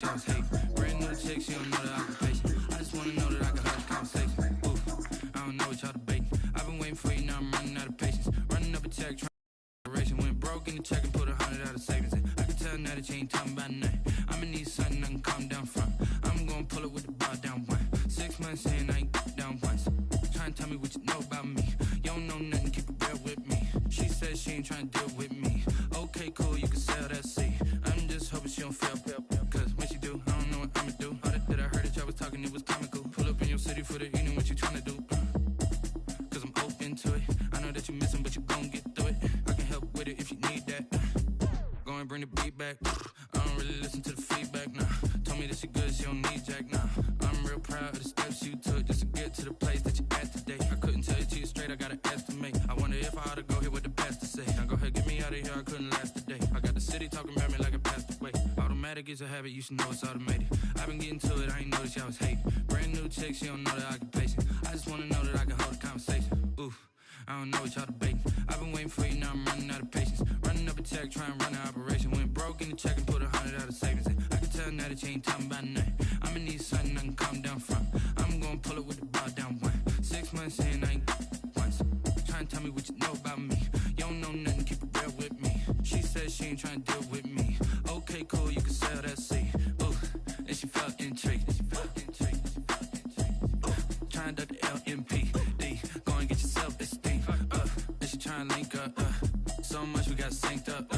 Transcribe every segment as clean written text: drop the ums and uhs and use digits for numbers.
I was hate. Brand new chick, she don't know the occupation. I just wanna know that I can hush conversation. Ooh, I don't know what y'all debating. I've been waiting for you, now I'm running out of patience. Running up a check, trying to went broke in the check and put 100 out of savings in. I can tell now that you ain't talking about nothing. I'ma need something I can calm down from. I'm gonna pull it with the bar down one. 6 months in, I ain't down once. Trying to tell me what you know about me. You don't know nothing, keep it real with me. She said she ain't trying to deal with me. Okay, cool, you can sell that seat. I'm just hoping she don't fail. Cause when she do, I don't know what I'ma do. All that I heard that y'all was talking, it was comical. Pull up in your city for the evening, what you trying to do? Cause I'm open to it. I know that you missing, but you gon' get through it. I can help with it if you need that. Go and bring the beat back. I don't really listen to the feedback, nah. Told me that she good, she don't need jack, nah. I'm real proud of the steps you took just to get to the place that you at today. I couldn't tell you to you straight, I gotta estimate. I wonder if I ought to go here with the pastor say. Now go ahead, get me out of here, I couldn't last a day. I got the city talking about me like I passed away. Automatic is a habit, you should know it's automated. I've been getting to it, I ain't noticed y'all was hating. Brand new chick, she don't know the occupation. I just wanna know that I can hold a conversation. Ooh, I don't know what y'all debating. I've been waiting for you, now I'm running out of patience. Running up a check, trying to run an operation. Went broke in the check and put 100 out of savings in. I can tell now that you ain't talking about nothing. I'ma need something I can calm down from. I'm gonna pull it with the bar down one. 6 months in, I ain't once. Trying to tell me what you know about me. You don't know nothing, keep it real with me. She said she ain't trying to deal with me. Okay, cool, you can sell that seat. Ooh, and she felt intrigued. Trying to duck the LMPD. Go and get your self-esteem. And she trying to link up. So much we got synced up.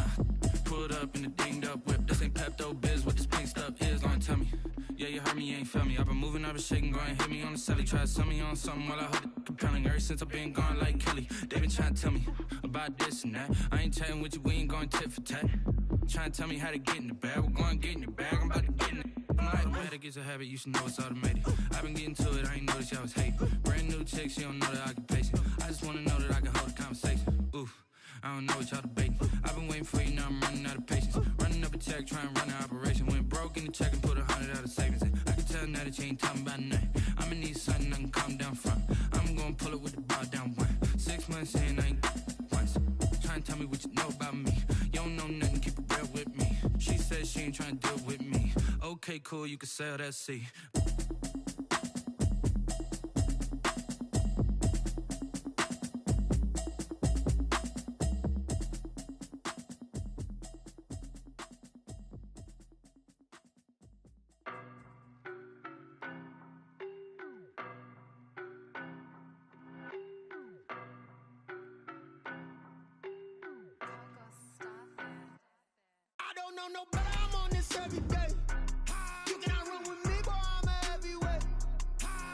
Pulled up in the dinged up whip. This ain't Pepto-Biz, what this pink stuff is. Gonna tell me. Yeah, you heard me, you ain't felt me. I've been moving, I've been shaking, go and hit me on the celly. Try to sell me on something while I hold it compelling. Ever since I've been gone like Kelly, they been trying to tell me about this and that. I ain't chatting with you, we ain't going tit for tat. Trying to tell me how to get in the bag. We're going to get in your bag, I'm about to get in it. I'm like, automatic is a habit, you should know it's automated. I've been getting to it, I ain't noticed y'all was hating. Brand new chick, she don't know the occupation. I just wanna know that I can hold a conversation. Ooh, I don't know what y'all debating. I've been waiting for you, now I'm running out of patience. Running up a check, trying to run an operation. Went broke in the check and put 100 out of savings in. I can tell now that you ain't talking about nothing. I'ma need something I can calm down from. I'm gonna pull it with the bar down one. 6 months in, I ain't once. Trying to tell me what you know about me. You don't know nothing, keep it real with me. She said she ain't trying to deal with me. Okay, cool, you can sell that seat. I don't know no better, I'm on this every day. You cannot run with me, boy, I'm a heavyweight.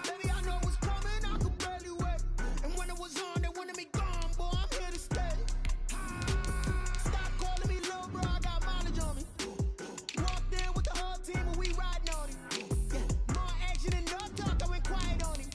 Baby, I know what's coming, I could barely wait. And when it was on, they wanted me gone, boy, I'm here to stay. Stop calling me little bro, I got mileage on me. Walked in with the whole team and we riding on it. Yeah, more action than no talk, I went quiet on it.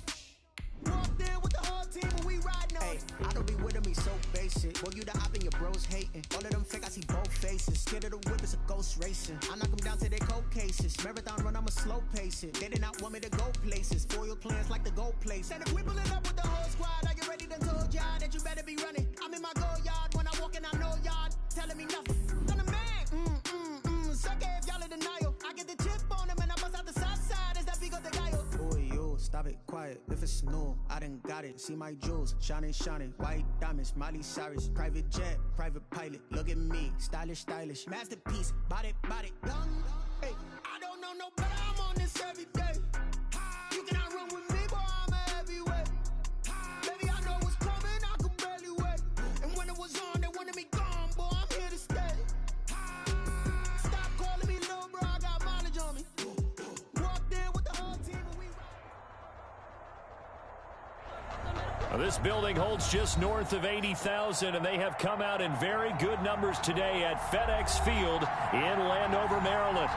Walked in with the whole team and we riding on it. I don't be with him, he's so basic. Boy, you the op and your bros hating. All of them fake, I see both faces. Scared of the whip, it's a ghost racing. I knock them down to their cold cases. Marathon run, I'ma slow pace it. They did not want me to go places. Foil plans like the gold place. And if we pulling up with the whole squad, are you ready to told y'all that you better be running? I'm in my go yard, when I walk in, I know y'all telling me nothing. I'm the man, suck it if y'all in denial. I get the chip on them and I bust out the south side, is that big of the guy? Boy, yo, stop it, quiet. If it's new, I done got it. See my jewels, shining, shining. White diamonds, Miley Cyrus. Private jet, private pilot. Look at me, stylish, stylish. Masterpiece, body, young. Hey, I don't know no better, I'm on this every day. You cannot run with me, boy, I'm a heavyweight. Baby, I know what's coming, I could barely wait. And when it was on, they wanted me gone, boy, I'm here to stay. Stop calling me little bro, I got mileage on me. Walked in with the whole team and we This building holds just north of 80,000, and they have come out in very good numbers today at FedEx Field in Landover, Maryland.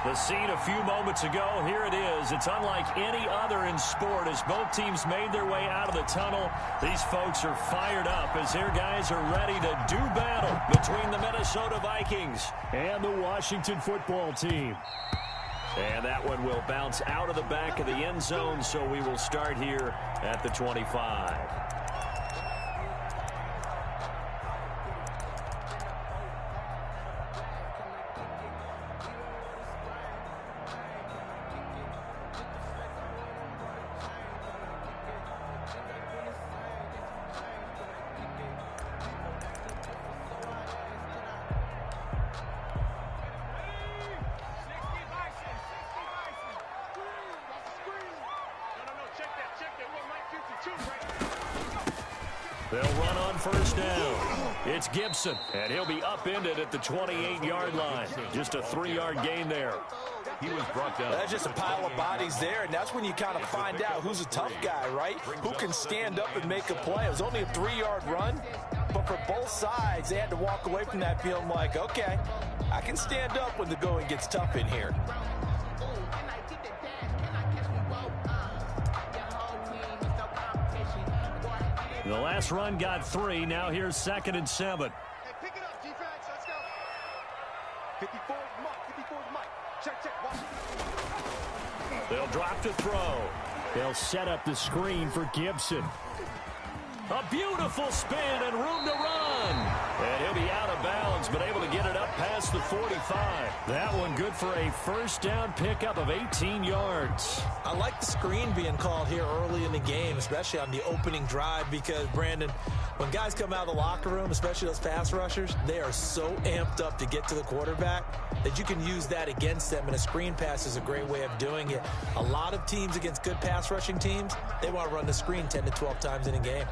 The scene a few moments ago, here it is. It's unlike any other in sport as both teams made their way out of the tunnel. These folks are fired up as their guys are ready to do battle between the Minnesota Vikings and the Washington football team. And that one will bounce out of the back of the end zone, so we will start here at the 25. They'll run on first down. It's Gibson, and he'll be upended at the 28-yard line. Just a 3-yard gain there. He was brought down. That's just a pile of bodies there, and that's when you kind of find out who's a tough guy, right? Who can stand up and make a play. It was only a 3-yard run, but for both sides, they had to walk away from that feeling like, okay, I can stand up when the going gets tough in here. The last run got 3. Now here's 2nd and 7. Hey, pick it up, defense. Let's go. 54 Mike. 54 Mike. Check. Watch. They'll drop to throw. They'll set up the screen for Gibson. A beautiful spin and room to run. And he'll be out of bounds, but able to get it up past the 45. That one good for a first down pickup of 18 yards. I like the screen being called here early in the game, especially on the opening drive, because, Brandon, when guys come out of the locker room, especially those pass rushers, they are so amped up to get to the quarterback that you can use that against them, and a screen pass is a great way of doing it. A lot of teams against good pass rushing teams, they want to run the screen 10 to 12 times in a game.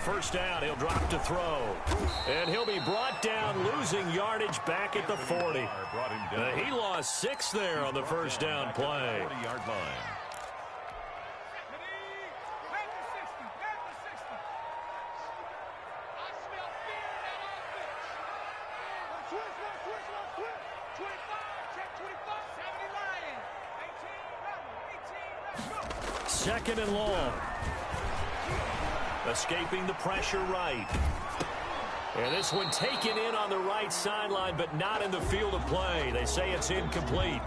First down, he'll drop to throw. And he'll be brought down, losing yardage back at the 40. He lost 6 there on the first down play. 40-yard line. Second and long. Escaping the pressure right. And this one taken in on the right sideline, but not in the field of play. They say it's incomplete.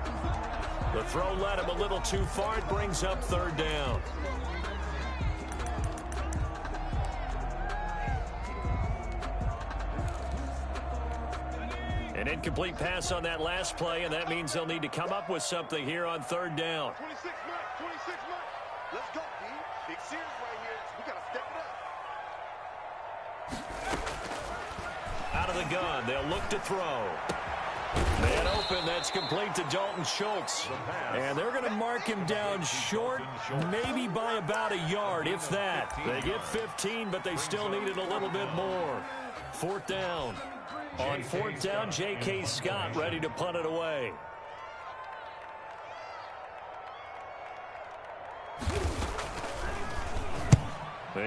The throw led him a little too far. It brings up 3rd down. An incomplete pass on that last play, and that means they'll need to come up with something here on 3rd down. 26 Mike. Let's go, D. Big series right here. We got to step it up. Out of the gun, they'll look to throw. Man open, that's complete to Dalton Schultz. And they're going to mark him down short, maybe by about a yard, if that. They get 15, but they still needed a little bit more. 4th down. On 4th down, J.K. Scott ready to punt it away.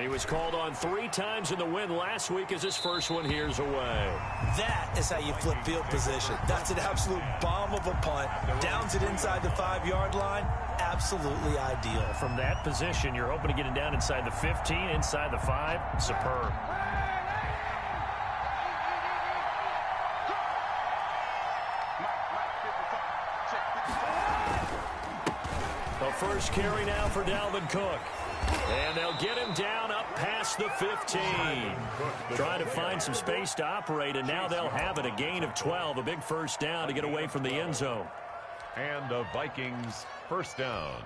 He was called on 3 times in the win last week as his first one here's away. That is how you flip field position. That's an absolute bomb of a punt. Downs it inside the 5-yard line. Absolutely ideal. From that position, you're hoping to get it down inside the 15, inside the 5. Superb. The first carry now for Dalvin Cook. And they'll get him down up past the 15. Trying to find some space to operate, and now they'll have it. A gain of 12, a big first down to get away from the end zone. And the Vikings first down.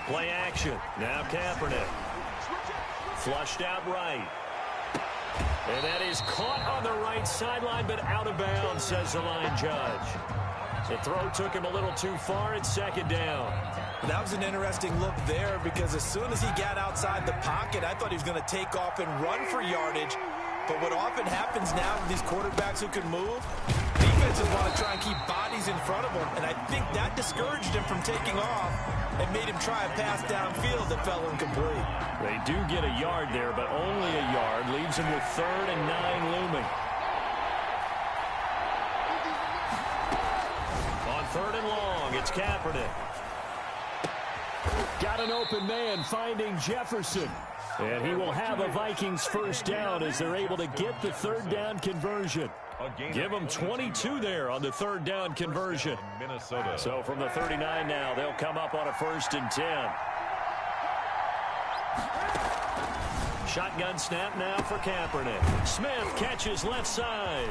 Play action. Now Kaepernick. Flushed out right. And that is caught on the right sideline, but out of bounds, says the line judge. The throw took him a little too far. It's 2nd down. That was an interesting look there, because as soon as he got outside the pocket, I thought he was going to take off and run for yardage. But what often happens now with these quarterbacks who can move, defenses want to try and keep bodies in front of them. And I think that discouraged him from taking off and made him try a pass downfield that fell incomplete. They do get a yard there, but only a yard. Leaves him with 3rd and 9 looming. On 3rd and long, it's Kaepernick. Got an open man finding Jefferson. And he will have a Vikings first down as they're able to get the 3rd down conversion. Give them 22 there on the 3rd down conversion. Minnesota. So from the 39 now, they'll come up on a 1st and 10. Shotgun snap now for Kaepernick. Smith catches left side.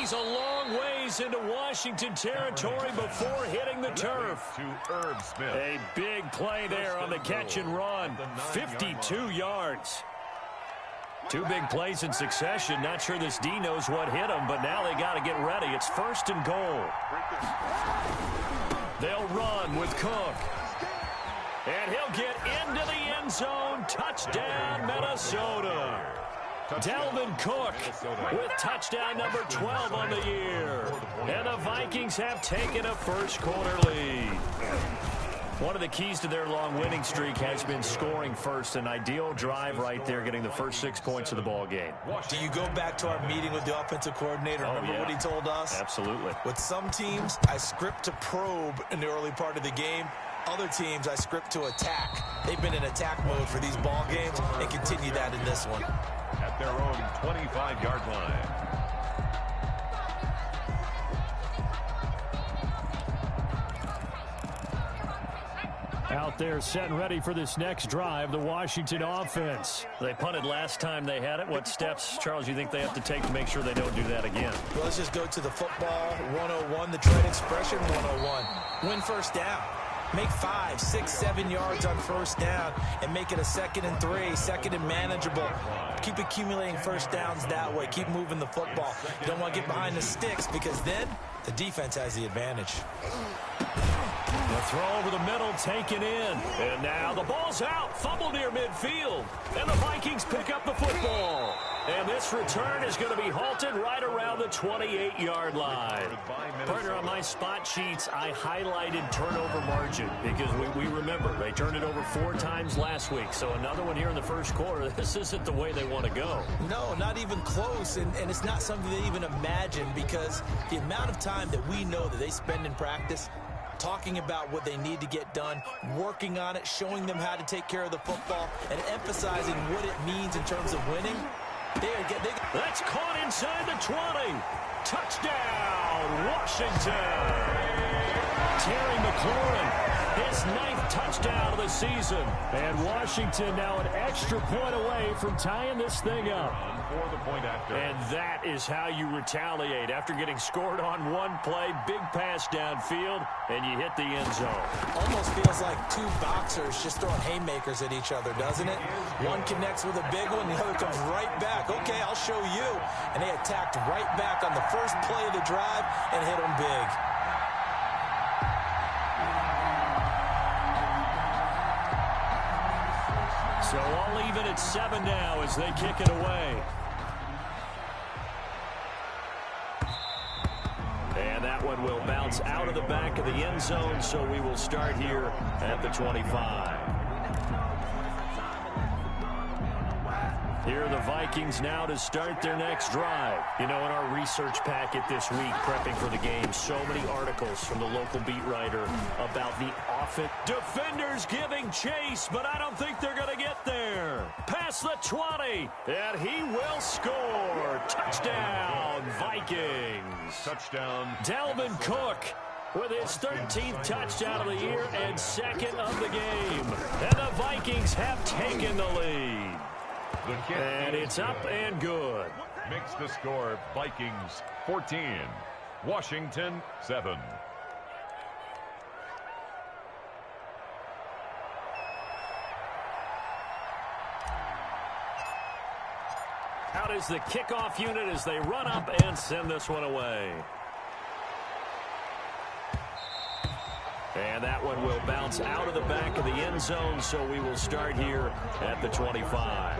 He's a long ways into Washington territory before hitting the turf. To Herb Smith. A big play there on the catch and run. 52 yards. Two big plays in succession. Not sure this D knows what hit him, but now they got to get ready. It's 1st and goal. They'll run with Cook. And he'll get into the end zone. Touchdown, Minnesota. Dalvin Cook with touchdown number 12 on the year. And the Vikings have taken a first-quarter lead. One of the keys to their long winning streak has been scoring first. An ideal drive right there, getting the first 6 points of the ball game. Do you go back to our meeting with the offensive coordinator? Remember what he told us? Absolutely. With some teams, I script to probe in the early part of the game. Other teams, I script to attack. They've been in attack mode for these ball games and continue that in this one. At their own 25-yard line. Out there set and ready for this next drive, the Washington offense. They punted last time they had it. What steps, Charles, you think they have to take to make sure they don't do that again? Well, let's just go to the football 101, the trade expression 101. Win first down. Make 5, 6, 7 yards on first down and make it a 2nd and 3, 2nd and manageable. Keep accumulating first downs that way. Keep moving the football. You don't want to get behind the sticks because then the defense has the advantage. The throw over the middle, taken in. And now the ball's out. Fumble near midfield. And the Vikings pick up the football. And this return is going to be halted right around the 28-yard line. Partner, on my spot sheets, I highlighted turnover margin because we remember they turned it over 4 times last week. So another one here in the first quarter. This isn't the way they want to go. No, not even close. And it's not something they even imagine because the amount of time that we know that they spend in practice talking about what they need to get done, working on it, showing them how to take care of the football, and emphasizing what it means in terms of winning. That's caught inside the 20. Touchdown, Washington. Terry McLaurin, his 9th touchdown of the season. And Washington now an extra point away from tying this thing up. For the point after. And that is how you retaliate. After getting scored on one play, big pass downfield, and you hit the end zone. Almost feels like 2 boxers just throwing haymakers at each other, doesn't it? One connects with a big one, the other comes right back. Okay, I'll show you. And they attacked right back on the first play of the drive and hit them big. So all even at 7 now as they kick it away. And that one will bounce out of the back of the end zone, so we will start here at the 25. Here are the Vikings now to start their next drive. You know, in our research packet this week, prepping for the game, so many articles from the local beat writer about the offense. Defenders giving chase, but I don't think they're going to get there. Past the 20, and he will score. Touchdown, Vikings. Touchdown. Dalvin Cook with his 13th touchdown of the year and 2nd of the game. And the Vikings have taken the lead. And it's up and good. Makes the score Vikings 14, Washington 7. Out is the kickoff unit as they run up and send this one away. And that one will bounce out of the back of the end zone, so we will start here at the 25.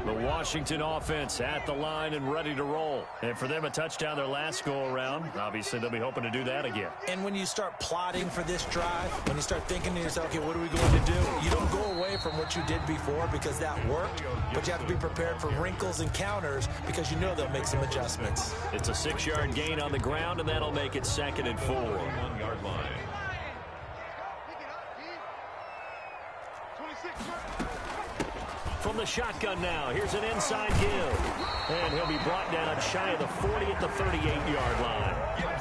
The Washington offense at the line and ready to roll. And for them, a touchdown their last go-around. Obviously, they'll be hoping to do that again. And when you start plotting for this drive, when you start thinking to yourself, okay, what are we going to do? You don't go away from what you did before because that worked, but you have to be prepared for wrinkles and counters because you know they'll make some adjustments. It's a 6-yard gain on the ground, and that'll make it 2nd and 4. 1-yard line. From the shotgun now, here's an inside give. And he'll be brought down shy of the 40 at the 38-yard line.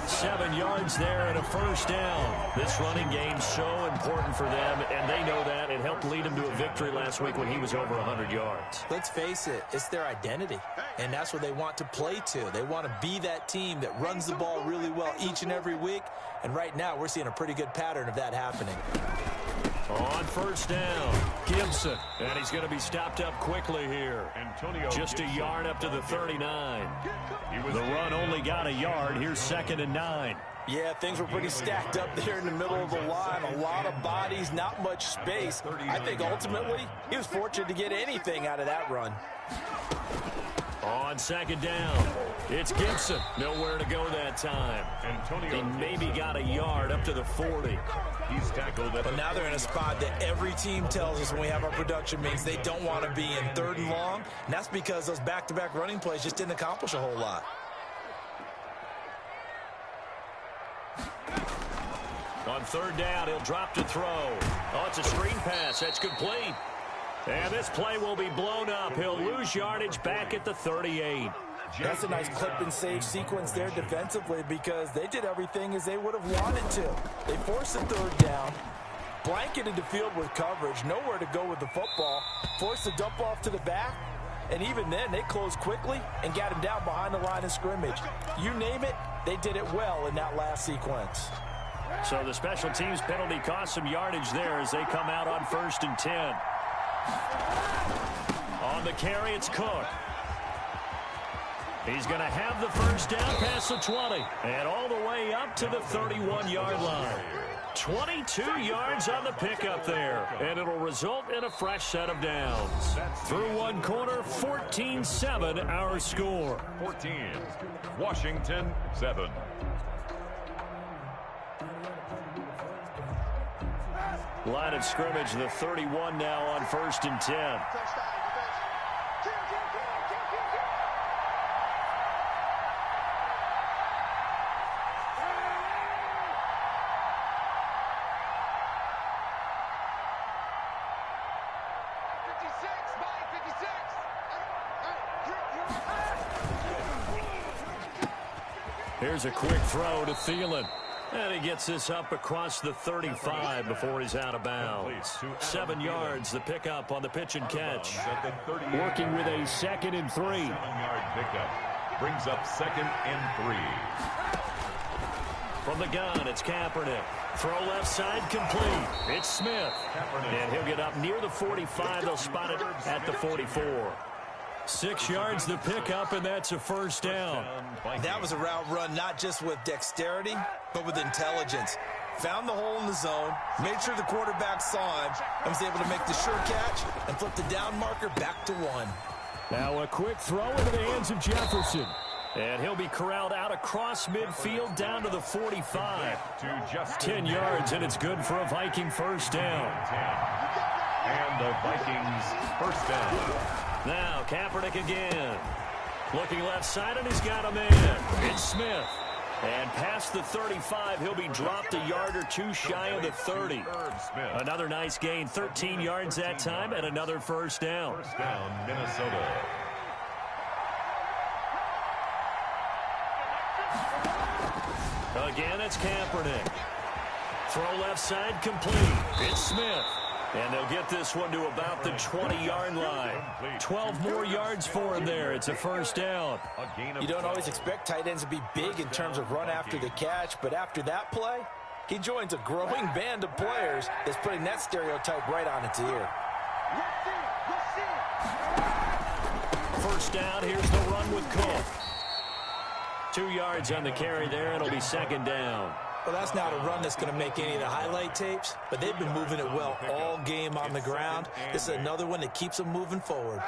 7 yards there and a first down. This running game so important for them, and they know that. It helped lead them to a victory last week when he was over 100 yards. Let's face it, it's their identity, and that's what they want to play to. They want to be that team that runs the ball really well each and every week, and right now we're seeing a pretty good pattern of that happening. On first down, Gibson, and he's going to be stopped up quickly here. Just a yard up to the 39. The run only got a yard. Here's 2nd and 9. Yeah, things were pretty stacked up there in the middle of the line. A lot of bodies, not much space. I think ultimately he was fortunate to get anything out of that run. On 2nd down, it's Gibson. Nowhere to go that time. He maybe got a yard up to the 40. He's tackled it. But now they're in a spot that every team tells us when we have our production meetings they don't want to be in, 3rd and long. And that's because those back-to-back running plays just didn't accomplish a whole lot. On 3rd down, he'll drop to throw. Oh, it's a screen pass. That's complete. And this play will be blown up. He'll lose yardage back at the 38. That's a nice clip and save sequence there defensively because they did everything as they would have wanted to. They forced the 3rd down, blanketed the field with coverage, nowhere to go with the football, forced the dump off to the back, and even then they closed quickly and got him down behind the line of scrimmage. You name it, they did it well in that last sequence. So the special teams penalty cost some yardage there as they come out on 1st and 10. On the carry, it's Cook. He's going to have the first down past the 20 and all the way up to the 31-yard line. 22 yards on the pickup there, and it'll result in a fresh set of downs. Through one quarter, 14-7 our score. 14, Washington 7. Line of scrimmage, the 31 now on 1st and 10. Here's a quick throw to Thielen. And he gets this up across the 35 before he's out of bounds. 7 yards, the pickup on the pitch and catch. Working with a 2nd and 3. 7-yard pickup brings up 2nd and 3. From the gun, it's Kaepernick. Throw left side complete. It's Smith. And he'll get up near the 45. They'll spot it at the 44. 6 yards the pickup, and that's a first down. That was a route run not just with dexterity, but with intelligence. Found the hole in the zone, made sure the quarterback saw him, and was able to make the sure catch and flip the down marker back to 1. Now a quick throw into the hands of Jefferson. And he'll be corralled out across midfield down to the 45. 10 yards, and it's good for a Viking first down. And the Vikings first down. Now Kaepernick again. Looking left side, and he's got a man. It's Smith. And past the 35, he'll be dropped a yard or two shy of the 30. Another nice gain, 13 yards that time, and another first down. First down, Minnesota. Again, it's Kaepernick. Throw left side complete. It's Smith. And they'll get this one to about the 20-yard line. 12 more yards for him there. It's a first down. You don't always expect tight ends to be big in terms of run after the catch, but after that play, he joins a growing band of players that's putting that stereotype right on its ear. First down, here's the run with Cook. 2 yards on the carry there. It'll be second down. Well, that's not a run that's going to make any of the highlight tapes, but they've been moving it well all game on the ground. This is another one that keeps them moving forward.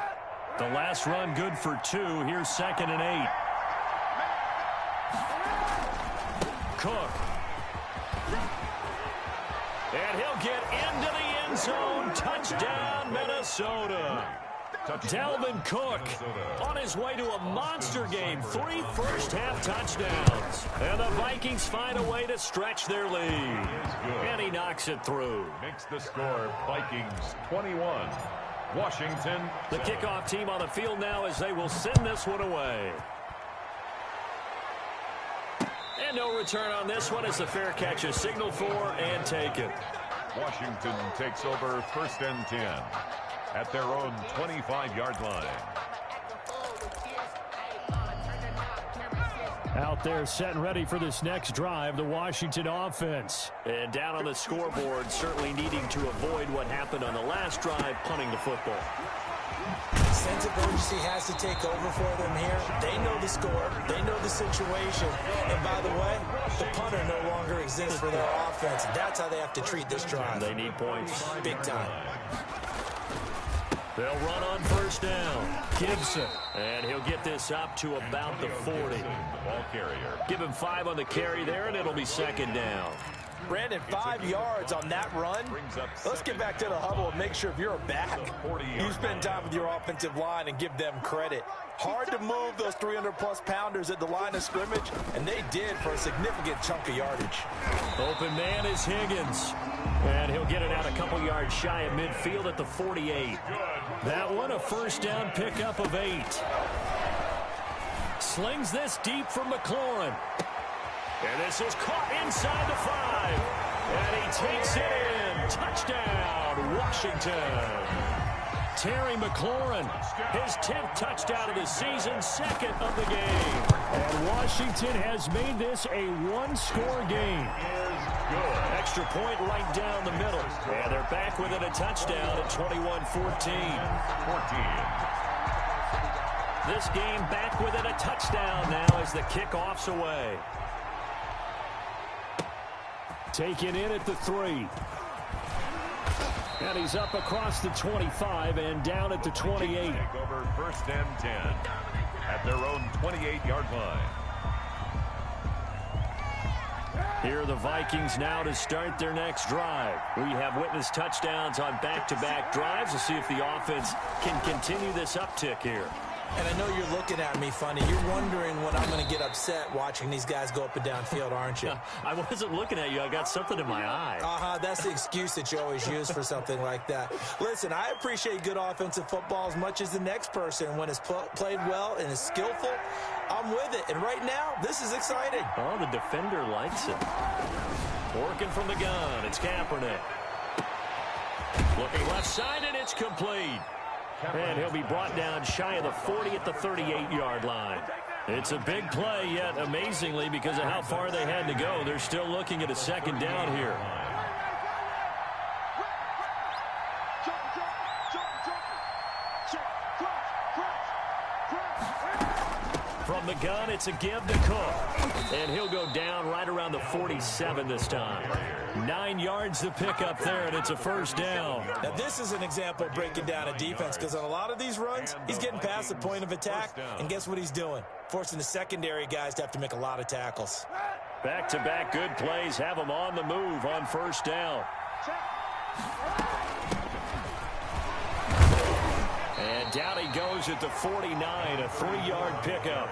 The last run good for 2. Here's 2nd and 8. Cook. And he'll get into the end zone. Touchdown, Minnesota. Dalvin Cook on his way to a monster game. 3 first-half touchdowns. And the Vikings find a way to stretch their lead. And he knocks it through. Makes the score Vikings 21, Washington. The kickoff team on the field now as they will send this one away. And no return on this one as the fair catch is signaled for and taken. Washington takes over 1st and 10 at their own 25-yard line. Out there set and ready for this next drive, the Washington offense. And down on the scoreboard, certainly needing to avoid what happened on the last drive, punting the football. Sense of urgency has to take over for them here. They know the score. They know the situation. And by the way, the punter no longer exists for their offense. That's how they have to treat this drive. They need points. Big time. They'll run on 1st down. Gibson. And he'll get this up to about the 40. Ball carrier. Give him 5 on the carry there, and it'll be 2nd down. Brandon, 5 yards on that run. Let's get back to the huddle and make sure if you're a back, you spend time with your offensive line and give them credit. Hard to move those 300-plus pounders at the line of scrimmage, and they did for a significant chunk of yardage. Open man is Higgins. And he'll get it out a couple yards shy of midfield at the 48. That one a 1st down pickup of 8. Slings this deep from McLaurin. And this is caught inside the 5. And he takes it in. Touchdown, Washington. Terry McLaurin, his 10th touchdown of the season, 2nd of the game. And Washington has made this a one-score game. Extra point right down the middle. And they're back within a touchdown at 21-14. This game back within a touchdown now as the kickoff's away. Taken in at the 3. And he's up across the 25 and down at the 28. Take over 1st and 10 at their own 28-yard line. Here are the Vikings now to start their next drive. We have witnessed touchdowns on back-to-back drives. We'll see if the offense can continue this uptick here. And I know you're looking at me funny. You're wondering when I'm going to get upset watching these guys go up and down field, aren't you? I wasn't looking at you. I got something in my eye. That's the excuse that you always use for something like that. Listen, I appreciate good offensive football as much as the next person. When it's played well and is skillful, I'm with it. And right now, this is exciting. Oh, the defender likes it. Working from the gun. It's Kaepernick. Looking left side, and it's complete. And he'll be brought down shy of the 40 at the 38-yard line. It's a big play, yet amazingly, because of how far they had to go, they're still looking at a 2nd down here. From the gun, it's a give to Cook. And he'll go down right around the 47 this time. 9 yards to pick up there, and it's a 1st down. Now, this is an example of breaking down a defense, because on a lot of these runs, he's getting past the point of attack, and guess what he's doing? Forcing the secondary guys to have to make a lot of tackles. Back-to-back good plays have them on the move on 1st down. And down he goes at the 49, a 3-yard pickup.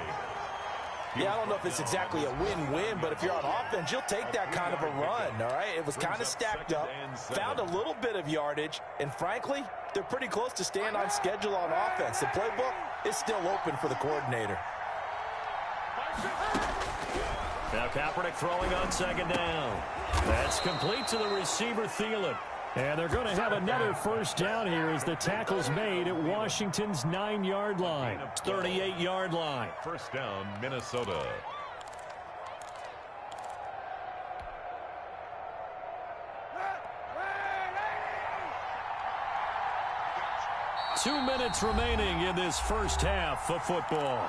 Yeah, I don't know if it's exactly a win-win, but if you're on offense, you'll take that kind of a run, all right? It was kind of stacked up, found a little bit of yardage, and frankly, they're pretty close to staying on schedule on offense. The playbook is still open for the coordinator. Now Kaepernick throwing on 2nd down. That's complete to the receiver, Thielen. And they're going to have another 1st down here as the tackle's made at Washington's 9-yard line, 38-yard line. 1st down, Minnesota. Two minutes remaining in this first half of football.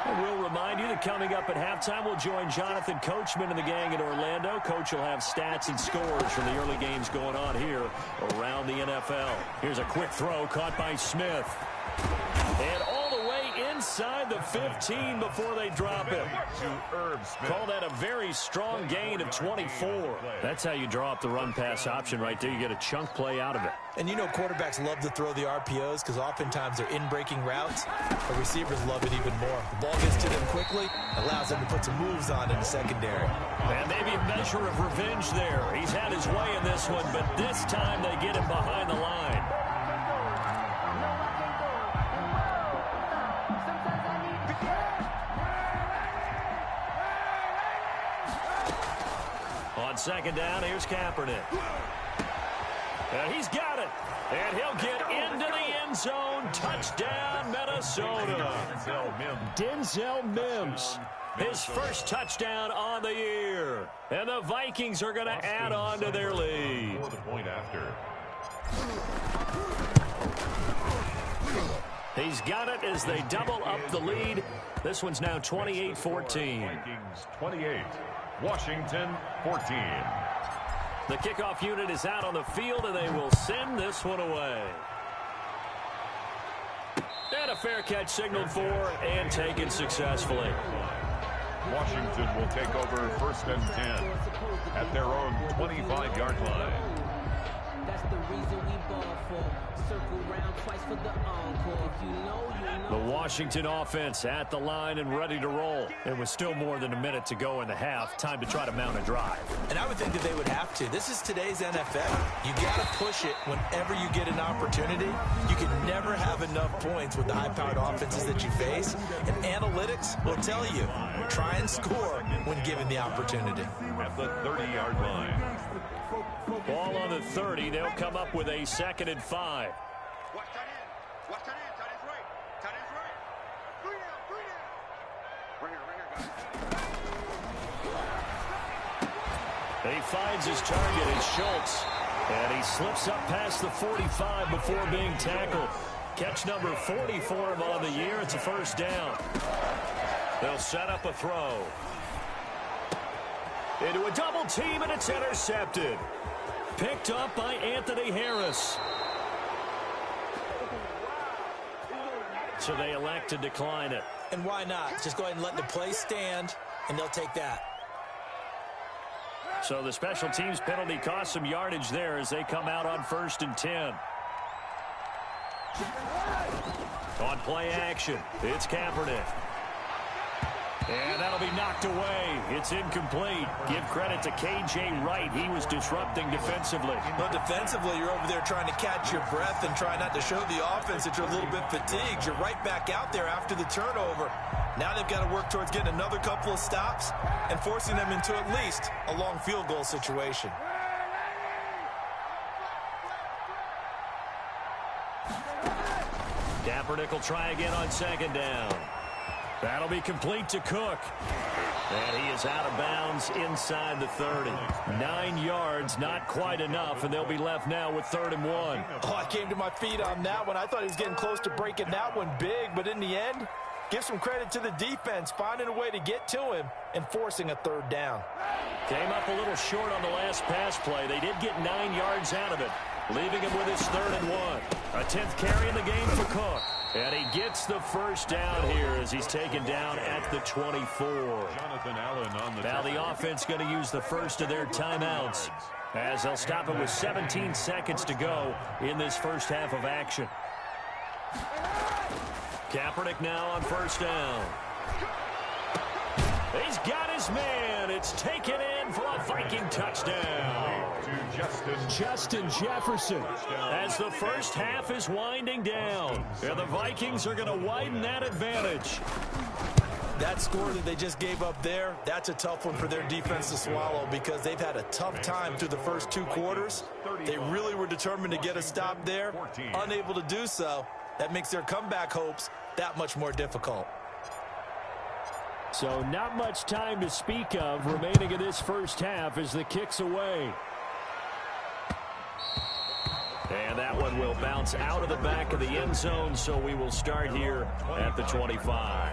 And we'll remind you that coming up at halftime, we'll join Jonathan Coachman and the gang in Orlando. Coach will have stats and scores from the early games going on here around the NFL. Here's a quick throw caught by Smith. And all the way inside the 15 before they drop him. Call that a very strong gain of 24. That's how you draw up the run-pass option right there. You get a chunk play out of it. And you know quarterbacks love to throw the RPOs because oftentimes they're in-breaking routes. But receivers love it even more. The ball gets to them quickly, allows them to put some moves on in the secondary. And maybe a measure of revenge there. He's had his way in this one, but this time they get him behind the line. On second down, here's Kaepernick. And he's got it. And he'll get into the end zone. Touchdown, Minnesota. Denzel Mims. His first touchdown on the year. And the Vikings are going to add on to their lead. For the point after. He's got it as they double up the lead. This one's now 28-14. Vikings 28, Washington 14. The kickoff unit is out on the field, and they will send this one away. And a fair catch signaled for and taken successfully. Washington will take over 1st and 10 at their own 25-yard line. That's the reason we ball for. Circle round twice for the encore. If you know, you know. The Washington offense at the line and ready to roll. It was still more than a minute to go in the half. Time to try to mount a drive. And I would think that they would have to. This is today's NFL. You got to push it whenever you get an opportunity. You can never have enough points with the high-powered offenses that you face. And analytics will tell you, try and score when given the opportunity. At the 30-yard line. Ball on the 30. They'll come up with a 2nd and 5. Watch that in. Watch that in. Tight end's right. Tight end's right. 3 down. Right here. He finds his target. It's Schultz. And he slips up past the 45 before being tackled. Catch number 40 for him on the year. It's a first down. They'll set up a throw. Into a double team, and it's intercepted. Picked up by Anthony Harris. So they elect to decline it. And why not? Just go ahead and let the play stand, and they'll take that. So the special teams penalty cost some yardage there as they come out on 1st and 10. On play action, it's Kaepernick. And that'll be knocked away. It's incomplete. Give credit to K.J. Wright. He was disrupting defensively. But defensively, you're over there trying to catch your breath and try not to show the offense that you're a little bit fatigued. You're right back out there after the turnover. Now they've got to work towards getting another couple of stops and forcing them into at least a long field goal situation. Kaepernick will try again on 2nd down. That'll be complete to Cook. And he is out of bounds inside the 30. 9 yards, not quite enough, and they'll be left now with 3rd and 1. Oh, I came to my feet on that one. I thought he was getting close to breaking that one big, but in the end, give some credit to the defense, finding a way to get to him and forcing a 3rd down. Came up a little short on the last pass play. They did get 9 yards out of it, leaving him with his 3rd and 1. A 10th carry in the game for Cook. And he gets the first down here as he's taken down at the 24. Jonathan Allen on the now the offense going to use the first of their timeouts as they'll stop it with 17 seconds to go in this first half of action. Kaepernick now on 1st down. He's got his man. It's taken in for a Viking touchdown. Justin Jefferson. As the first half is winding down, and the Vikings are going to widen that advantage. That score that they just gave up there, that's a tough one for their defense to swallow because they've had a tough time through the first 2 quarters. They really were determined to get a stop there, unable to do so. That makes their comeback hopes that much more difficult. So not much time to speak of remaining in this first half as the kick's away. And that one will bounce out of the back of the end zone, so we will start here at the 25.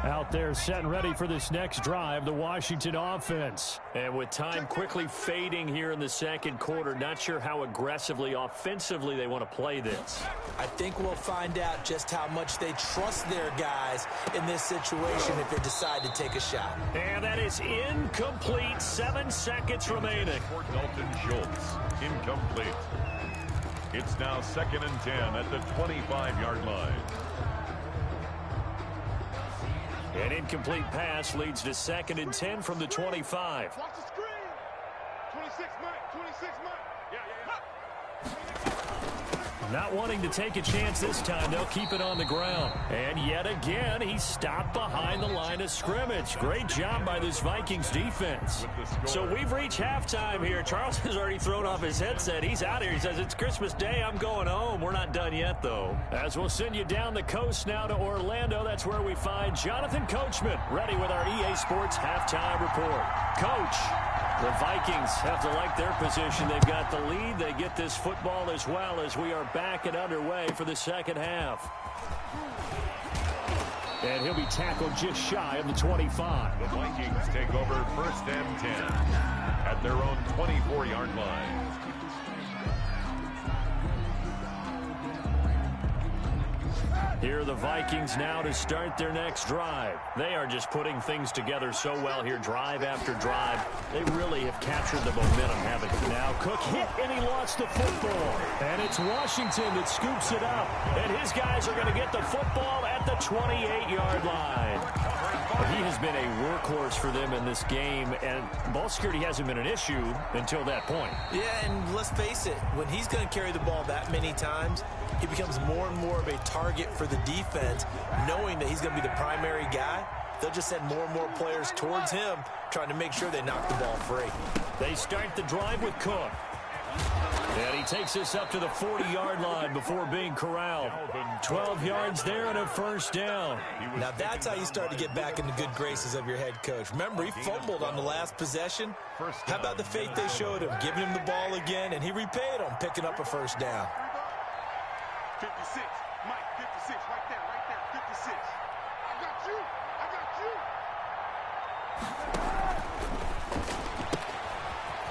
Out there setting ready for this next drive, the Washington offense. And with time quickly fading here in the second quarter, not sure how aggressively, offensively they want to play this. I think we'll find out just how much they trust their guys in this situation if they decide to take a shot. And that is incomplete. 7 seconds remaining. For Dalton Schultz, incomplete. It's now 2nd and 10 at the 25-yard line. An incomplete pass leads to 2nd and 10 from the 25. Watch the screen. 26, Mike. 26, Mike. Yeah. Not wanting to take a chance this time, they'll keep it on the ground. And yet again, he's stopped behind the line of scrimmage. Great job by this Vikings defense. So we've reached halftime here. Charles has already thrown off his headset. He's out here. He says, it's Christmas Day. I'm going home. We're not done yet, though. As we'll send you down the coast now to Orlando, that's where we find Jonathan Coachman, ready with our EA Sports halftime report. Coach, the Vikings have to like their position. They've got the lead. They get this football as well as we are back and underway for the second half. And he'll be tackled just shy of the 25. The Vikings take over 1st and 10 at their own 24-yard line. Here are the Vikings now to start their next drive. They are just putting things together so well here, drive after drive. They really have captured the momentum, haven't they? Now Cook hit, and he lost the football. And it's Washington that scoops it up. And his guys are going to get the football at the 28-yard line. He has been a workhorse for them in this game, and ball security hasn't been an issue until that point. Yeah, and let's face it, when he's going to carry the ball that many times, he becomes more and more of a target for the defense, knowing that he's going to be the primary guy. They'll just send more and more players towards him, trying to make sure they knock the ball free. They start the drive with Cook. And he takes us up to the 40-yard line before being corralled. 12 yards there and a first down. Now that's how you start to get back in the good graces of your head coach. Remember, he fumbled on the last possession. How about the faith they showed him, giving him the ball again, and he repaid him, picking up a first down. 56, Mike. 56, right there. 56. I got you.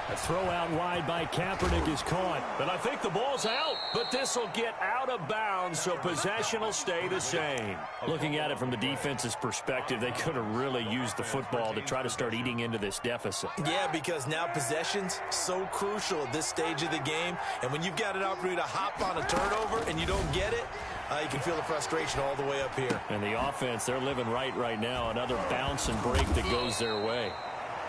A throw out wide by Kaepernick is caught. But I think the ball's out. But this will get out of bounds, so possession will stay the same. Looking at it from the defense's perspective, they could have really used the football to try to start eating into this deficit. Yeah, because now possession's so crucial at this stage of the game. And when you've got an opportunity to hop on a turnover and you don't get it, you can feel the frustration all the way up here. And the offense, they're living right now. Another bounce and break that goes their way.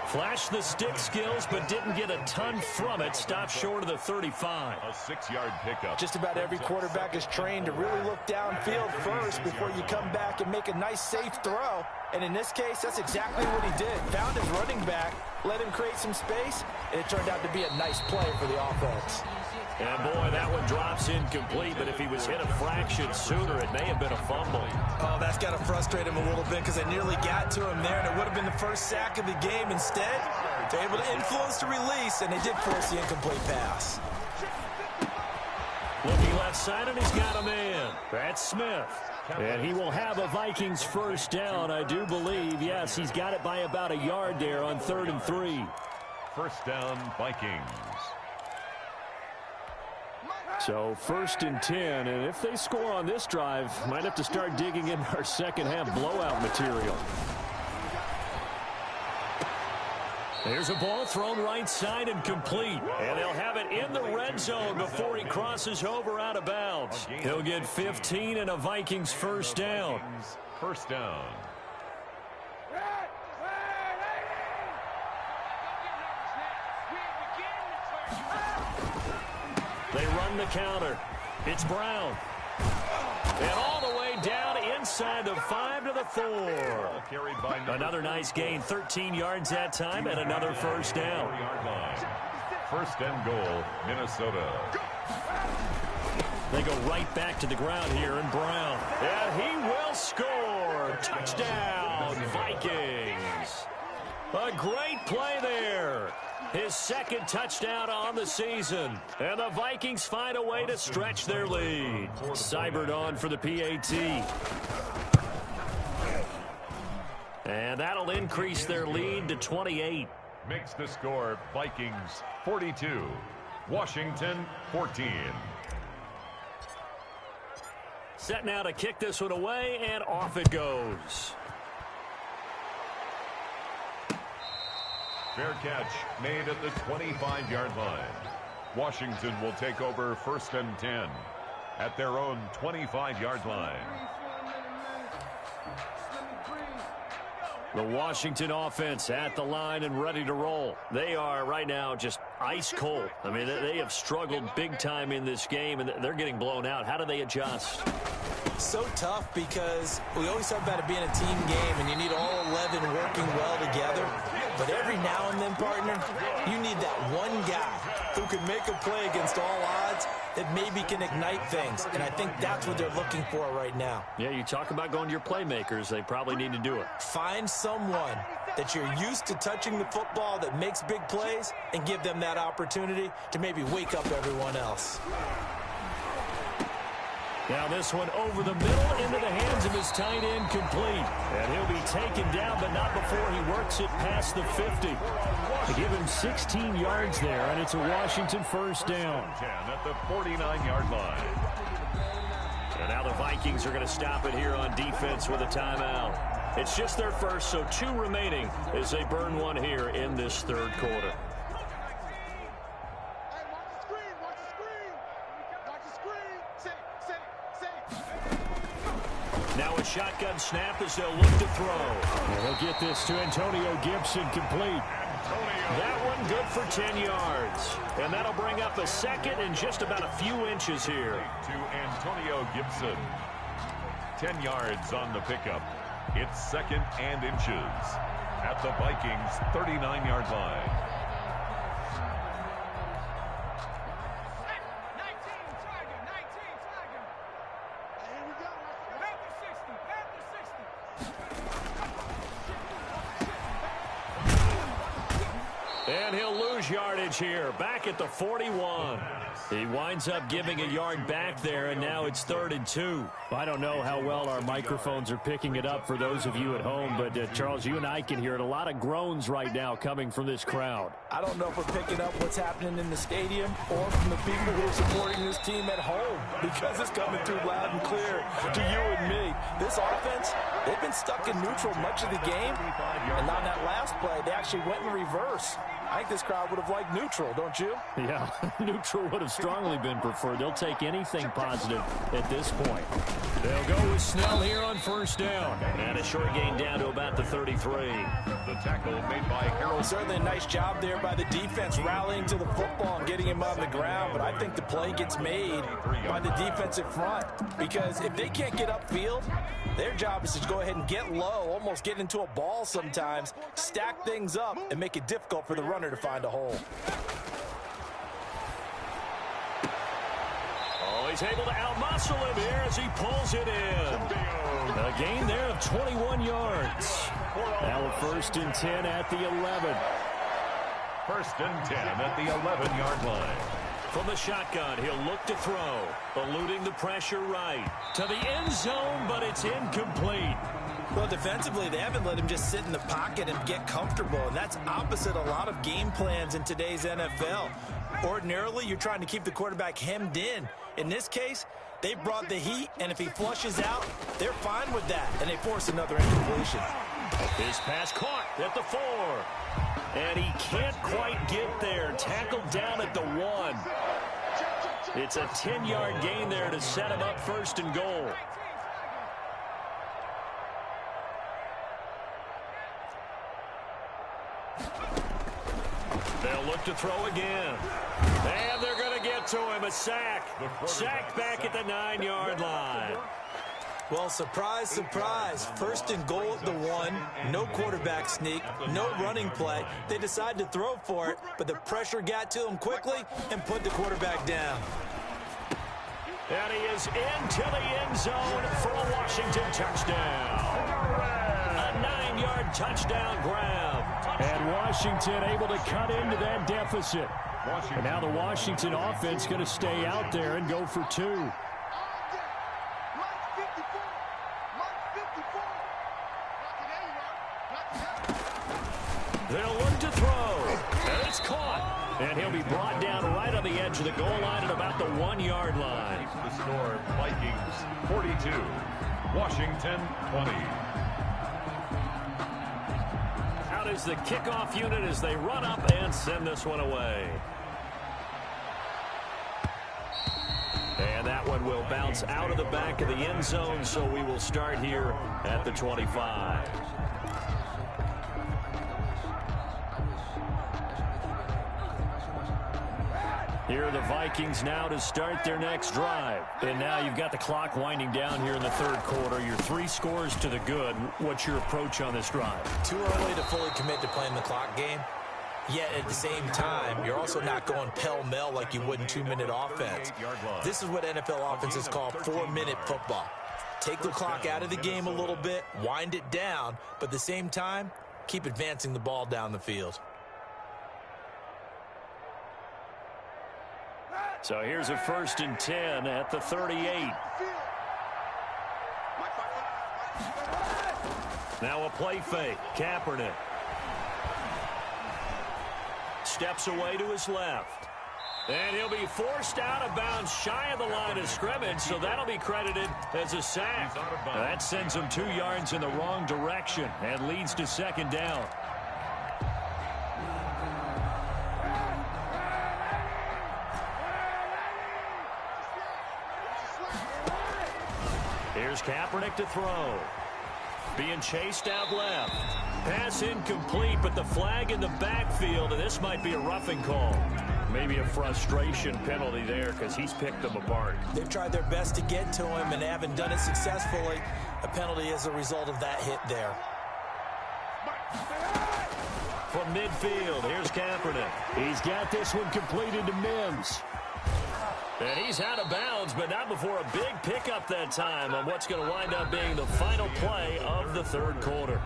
Flashed the stick skills, but didn't get a ton from it. Stopped short of the 35. A 6-yard pickup. Just about every quarterback is trained to really look downfield first before you come back and make a nice, safe throw. And in this case, that's exactly what he did. Found his running back, let him create some space, and it turned out to be a nice play for the offense. And boy, that one drops incomplete, but if he was hit a fraction sooner, it may have been a fumble. Oh, that's got to frustrate him a little bit because they nearly got to him there, and it would have been the first sack of the game. Instead, they're able to influence the release, and they did force the incomplete pass. Looking left side, and he's got a man. That's Smith. And he will have a Vikings first down, I do believe. Yes, he's got it by about a yard there on 3rd and 3. First down, Vikings. So 1st and 10, and if they score on this drive, might have to start digging in our second half blowout material. There's a ball thrown right side and complete. And they'll have it in the red zone before he crosses over out of bounds. He'll get 15 and a Vikings first down. First down. They run the counter. It's Brown. And all the way down inside the 5 to the 4. Another nice gain, 13 yards that time, and another first down. First and goal, Minnesota. They go right back to the ground here, and Brown. And he will score. Touchdown, Vikings. A great play there. His second touchdown on the season. And the Vikings find a way to stretch their lead. Cybert on for the PAT. And that'll increase their lead to 28. Makes the score Vikings 42, Washington 14. Set now to kick this one away, and off it goes. Fair catch made at the 25-yard line. Washington will take over 1st and 10 at their own 25-yard line. The Washington offense at the line and ready to roll. They are right now just ice cold. I mean, they have struggled big time in this game, and they're getting blown out. How do they adjust? So tough because we always talk about it being a team game, and you need all 11 working well together. But every now and then, partner, you need that one guy who can make a play against all odds that maybe can ignite things. And I think that's what they're looking for right now. Yeah, you talk about going to your playmakers. They probably need to do it. Find someone that you're used to touching the football that makes big plays and give them that opportunity to maybe wake up everyone else. Now this one over the middle into the hands of his tight end, complete. And he'll be taken down, but not before he works it past the 50. To give him 16 yards there, and it's a Washington first down. 10 at the 49-yard line. And now the Vikings are going to stop it here on defense with a timeout. It's just their first, so 2 remaining as they burn one here in this third quarter. Now a shotgun snap as they'll look to throw. And they'll get this to Antonio Gibson, complete. That one good for 10 yards. And that'll bring up a second and just about a few inches here. To Antonio Gibson. 10 yards on the pickup. It's 2nd and inches at the Vikings' 39-yard line. And he'll lose yardage here, back at the 41. He winds up giving a yard back there, and now it's 3rd and 2. I don't know how well our microphones are picking it up for those of you at home, but Charles, you and I can hear it. A lot of groans right now coming from this crowd. I don't know if we're picking up what's happening in the stadium or from the people who are supporting this team at home, because it's coming through loud and clear to you and me. This offense, they've been stuck in neutral much of the game, and on that last play, they actually went in reverse. I think this crowd would have liked neutral, don't you? Yeah, neutral would have strongly been preferred. They'll take anything positive at this point. They'll go with Snell here on first down. And a short gain down to about the 33. The tackle made by Harold. Certainly a nice job there by the defense rallying to the football and getting him on the ground, but I think the play gets made by the defensive front, because if they can't get upfield, their job is to go ahead and get low, almost get into a ball sometimes, stack things up, and make it difficult for the runner to find a hole. Oh, he's able to outmuscle him here as he pulls it in. A gain there of 21 yards. Now a 1st and 10 at the 11. 1st and 10 at the 11-yard line. From the shotgun, he'll look to throw. Eluding the pressure right. To the end zone, but it's incomplete. Well, defensively, they haven't let him just sit in the pocket and get comfortable, and that's opposite a lot of game plans in today's NFL. Ordinarily, you're trying to keep the quarterback hemmed in. In this case, they brought the heat, and if he flushes out, they're fine with that, and they force another incompletion. His pass caught at the 4. And he can't quite get there. Tackled down at the 1. It's a 10-yard gain there to set him up 1st and goal. They'll look to throw again. And they're going to get to him. A sack. Sack back at the 9-yard line. Well, surprise, surprise. 1st and goal at the 1. No quarterback sneak. No running play. They decide to throw for it, but the pressure got to him quickly and put the quarterback down. And he is into the end zone for a Washington touchdown. A 9-yard touchdown grab. And Washington able to cut into that deficit. And now the Washington offense going to stay out there and go for 2. They'll look to throw. And it's caught. And he'll be brought down right on the edge of the goal line at about the 1-yard line. The score, Vikings 42, Washington 20. Out is the kickoff unit as they run up and send this one away. And that one will bounce out of the back of the end zone, so we will start here at the 25. Here are the Vikings now to start their next drive. And now you've got the clock winding down here in the third quarter. Your 3 scores to the good. What's your approach on this drive? Too early to fully commit to playing the clock game. Yet at the same time, you're also not going pell-mell like you would in 2-minute offense. This is what NFL offenses call 4-minute football. Take the clock out of the game a little bit, wind it down, but at the same time, keep advancing the ball down the field. So here's a 1st and 10 at the 38. Now a play fake. Kaepernick steps away to his left. And he'll be forced out of bounds shy of the line of scrimmage, so that'll be credited as a sack. That sends him 2 yards in the wrong direction and leads to 2nd down. Here's Kaepernick to throw. Being chased out left. Pass incomplete, but the flag in the backfield, and this might be a roughing call. Maybe a frustration penalty there because he's picked them apart. They've tried their best to get to him and haven't done it successfully. A penalty as a result of that hit there. From midfield, here's Kaepernick. He's got this one completed to Mims. And he's out of bounds, but not before a big pickup that time on what's going to wind up being the final play of the third quarter.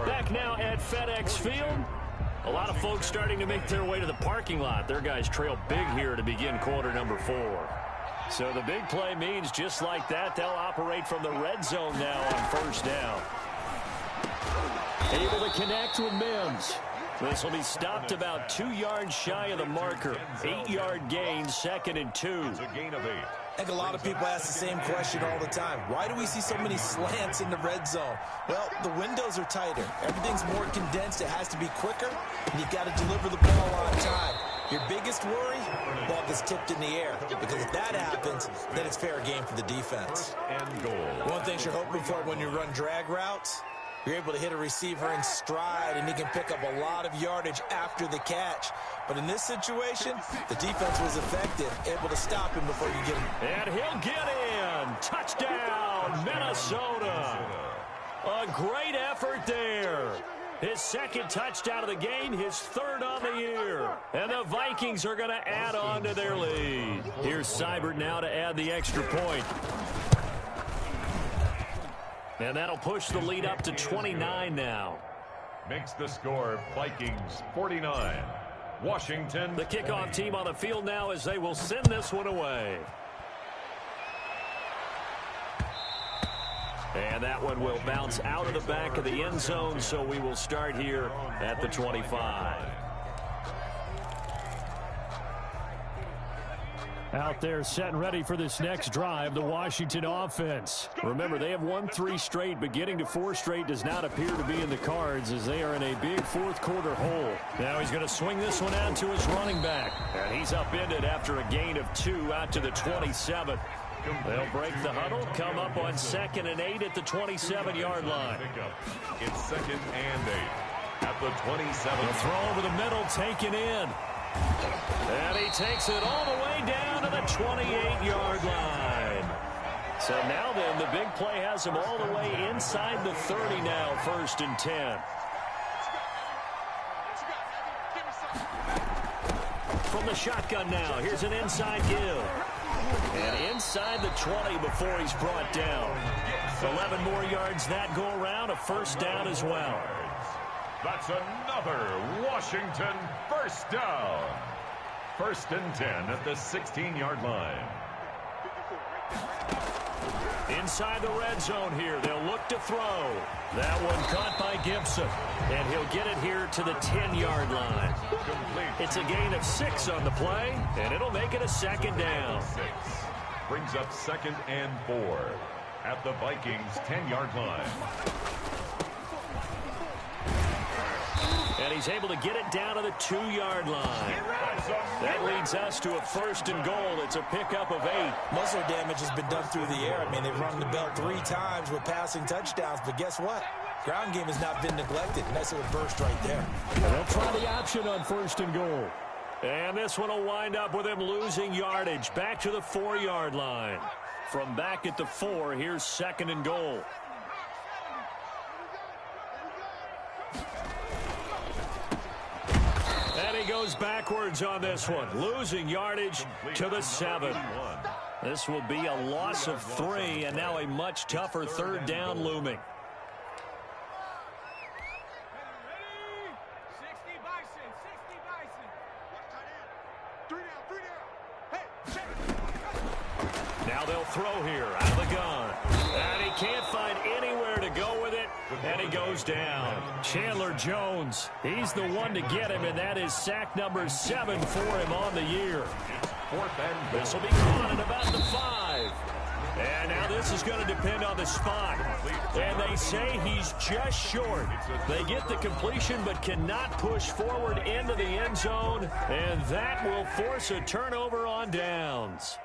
Back now at FedEx Field. A lot of folks starting to make their way to the parking lot. Their guys trail big here to begin quarter number 4. So the big play means just like that, they'll operate from the red zone now on 1st down. Able to connect with Mims. This will be stopped about 2 yards shy of the marker. 8-yard gain, 2nd and 2. It's a gain of 8. I think a lot of people ask the same question all the time. Why do we see so many slants in the red zone? Well, the windows are tighter. Everything's more condensed. It has to be quicker, and you've got to deliver the ball on time. Your biggest worry? Ball gets tipped in the air. Because if that happens, then it's fair game for the defense. And goal. One thing you're hoping for when you run drag routes, you're able to hit a receiver in stride, and he can pick up a lot of yardage after the catch. But in this situation, the defense was effective, able to stop him before you get him. And he'll get in. Touchdown, Minnesota. A great effort there. His 2nd touchdown of the game, his 3rd on the year. And the Vikings are going to add on to their lead. Here's Seibert now to add the extra point. And that'll push the lead up to 29 now. Makes the score Vikings 49. Washington. The kickoff team on the field now as they will send this one away. And that one will bounce out of the back of the end zone, so we will start here at the 25. Out there set and ready for this next drive, the Washington offense. Remember, they have won 3 straight, but getting to 4 straight does not appear to be in the cards as they are in a big 4th quarter hole. Now he's going to swing this one out to his running back. And he's upended after a gain of 2 out to the 27. They'll break the huddle, come up on 2nd and 8 at the 27-yard line. It's 2nd and 8 at the 27. The throw over the middle, taken in. And he takes it all the way down to the 28-yard line. So now then, the big play has him all the way inside the 30 now, 1st and 10. From the shotgun now, here's an inside give. And inside the 20 before he's brought down. 11 more yards that go around, a 1st down as well. That's another Washington 1st down. 1st and 10 at the 16-yard line. Inside the red zone here. They'll look to throw. That one caught by Gibson. And he'll get it here to the 10-yard line. It's a gain of 6 on the play, and it'll make it a second down. Brings up 2nd and 4 at the Vikings' 10-yard line. And he's able to get it down to the 2-yard line. That leads us to a 1st and goal. It's a pickup of 8. Muscle damage has been done through the air. I mean, they've rung the bell 3 times with passing touchdowns, but guess what? Ground game has not been neglected. Nice little burst right there. And they'll try the option on 1st and goal. And this one will wind up with him losing yardage back to the 4-yard line. From back at the 4, here's 2nd and goal. And he goes backwards on this one, losing yardage to the 7. This will be a loss of 3, and now a much tougher 3rd down looming. Now they'll throw here out of the gun. And he can't find anywhere to go with it. And he goes down. Chandler Jones, he's the one to get him, and that is sack number 7 for him on the year. This will be caught at about the 5. And now this is going to depend on the spot. And they say he's just short. They get the completion but cannot push forward into the end zone. And that will force a turnover on downs.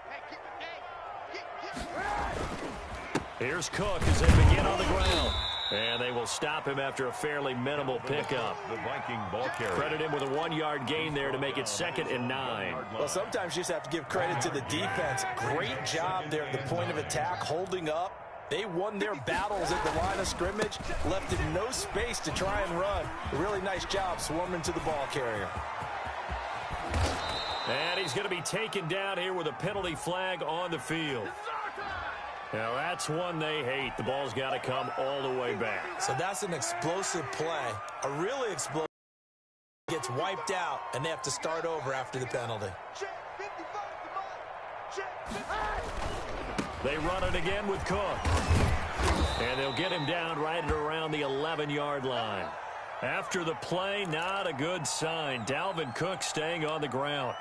Here's Cook as they begin on the ground. And they will stop him after a fairly minimal pickup. The Viking ball carrier. Credit him with a 1-yard gain there to make it 2nd and 9. Well, sometimes you just have to give credit to the defense. Great job there at the point of attack, holding up. They won their battles at the line of scrimmage, left him no space to try and run. A really nice job swarming to the ball carrier. And he's going to be taken down here with a penalty flag on the field. Now, that's one they hate. The ball's got to come all the way back. So that's an explosive play. A really explosive gets wiped out, and they have to start over after the penalty. They run it again with Cook. And they'll get him down right at around the 11-yard line. After the play, not a good sign. Dalvin Cook staying on the ground.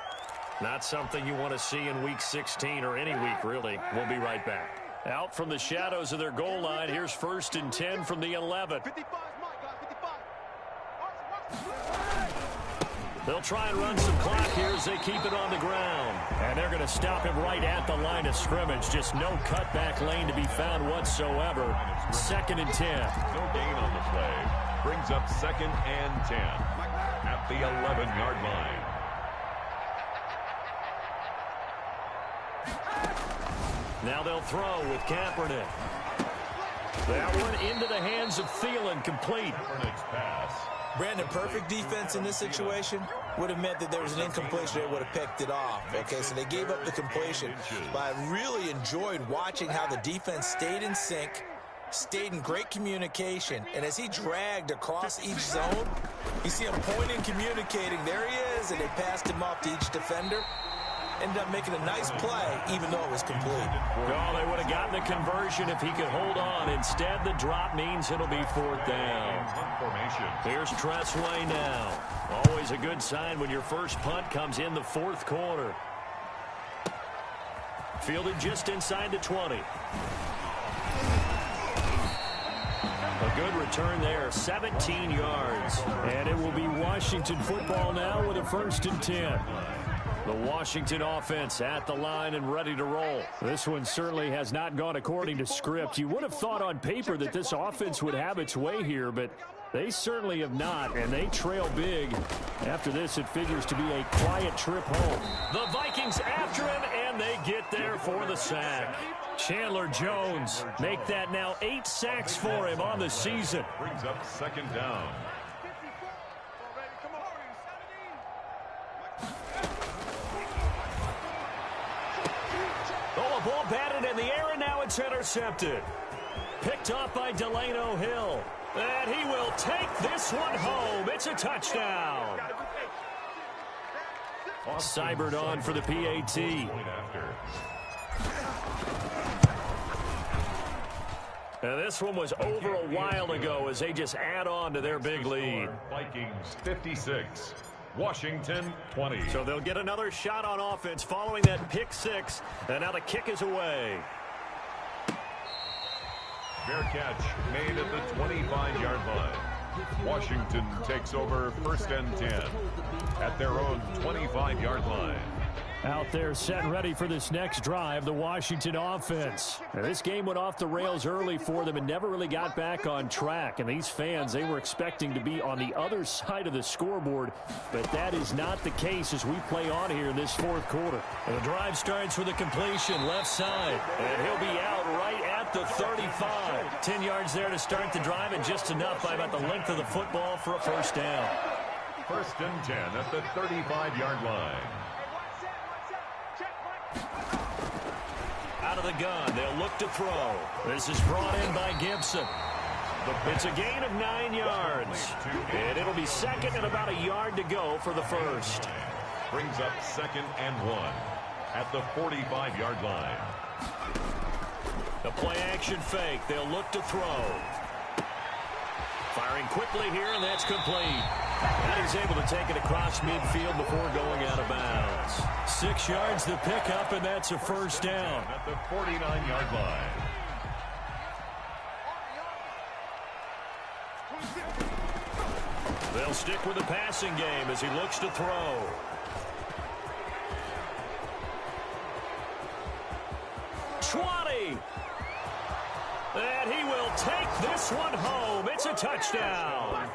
Not something you want to see in Week 16 or any week, really. We'll be right back. Out from the shadows of their goal line, here's 1st and 10 from the 11. They'll try and run some clock here as they keep it on the ground. And they're going to stop him right at the line of scrimmage. Just no cutback lane to be found whatsoever. 2nd and 10. No gain on the play. Brings up 2nd and 10 at the 11-yard line. Now they'll throw with Kaepernick. That one into the hands of Thielen, complete. Kaepernick's pass. Brandon, perfect defense in this situation would have meant that there was an incompletion. They would have picked it off. Okay, so they gave up the completion. But I really enjoyed watching how the defense stayed in sync, stayed in great communication. And as he dragged across each zone, you see him pointing, communicating. There he is, and they passed him off to each defender. Ended up making a nice play, even though it was complete. Well, they would have gotten the conversion if he could hold on. Instead, the drop means it'll be 4th down. Here's Tressway now. Always a good sign when your first punt comes in the 4th quarter. Fielded just inside the 20. A good return there, 17 yards. And it will be Washington football now with a 1st and 10. The Washington offense at the line and ready to roll. This one certainly has not gone according to script. You would have thought on paper that this offense would have its way here, but they certainly have not, and they trail big. After this, it figures to be a quiet trip home. The Vikings after him, and they get there for the sack. Chandler Jones make that now 8 sacks for him on the season. Brings up 2nd down. Ball batted in the air, and now it's intercepted. Picked off by Delano Hill. And he will take this one home. It's a touchdown. Cybert on for the PAT. And this one was over a while ago as they just add on to their big lead. Vikings 56, Washington 20. So they'll get another shot on offense following that pick six. And now the kick is away. Fair catch made at the 25-yard line. Washington takes over first and 10 at their own 25-yard line. Out there set ready for this next drive, the Washington offense. Now, this game went off the rails early for them and never really got back on track. And these fans, they were expecting to be on the other side of the scoreboard. But that is not the case as we play on here in this fourth quarter. And the drive starts with a completion left side. And he'll be out right at the 35. 10 yards there to start the drive and just enough by about the length of the football for a first down. First and 10 at the 35-yard line. Out of the gun, they'll look to throw. This is brought in by Gibson. It's a gain of 9 yards. And it'll be second and about a yard to go for the first. Brings up second and 1 at the 45-yard line. The play action fake. They'll look to throw. Firing quickly here, and that's complete. And he's able to take it across midfield before going out of bounds. 6 yards to pick up, and that's a first down. At the 49-yard line. They'll stick with the passing game as he looks to throw. And he will take this one home. It's a touchdown.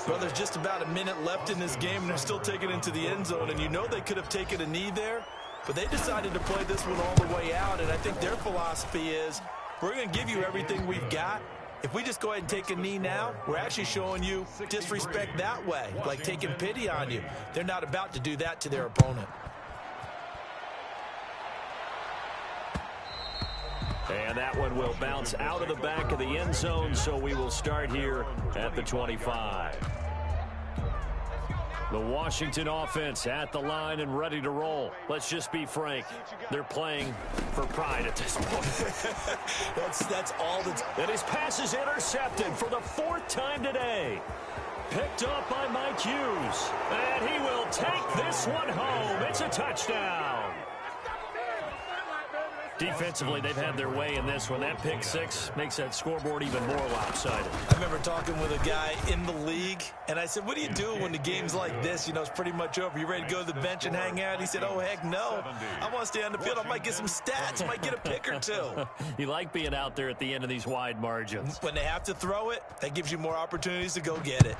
Well, there's just about a minute left in this game, and they're still taking it into the end zone. And you know they could have taken a knee there, but they decided to play this one all the way out. And I think their philosophy is, we're going to give you everything we've got. If we just go ahead and take a knee now, we're actually showing you disrespect that way, like taking pity on you. They're not about to do that to their opponent. And that one will bounce out of the back of the end zone, so we will start here at the 25. The Washington offense at the line and ready to roll. Let's just be frank. They're playing for pride at this point. that's all that's... And his pass is intercepted for the fourth time today. Picked up by Mike Hughes. And he will take this one home. It's a touchdown. Defensively, they've had their way in this one. That pick six makes that scoreboard even more lopsided. I remember talking with a guy in the league, and I said, what do you do when the game's like this? You know, it's pretty much over. You ready to go to the bench and hang out? He said, oh, heck no. I want to stay on the field. I might get some stats. I might get a pick or two. You like being out there at the end of these wide margins. When they have to throw it, that gives you more opportunities to go get it.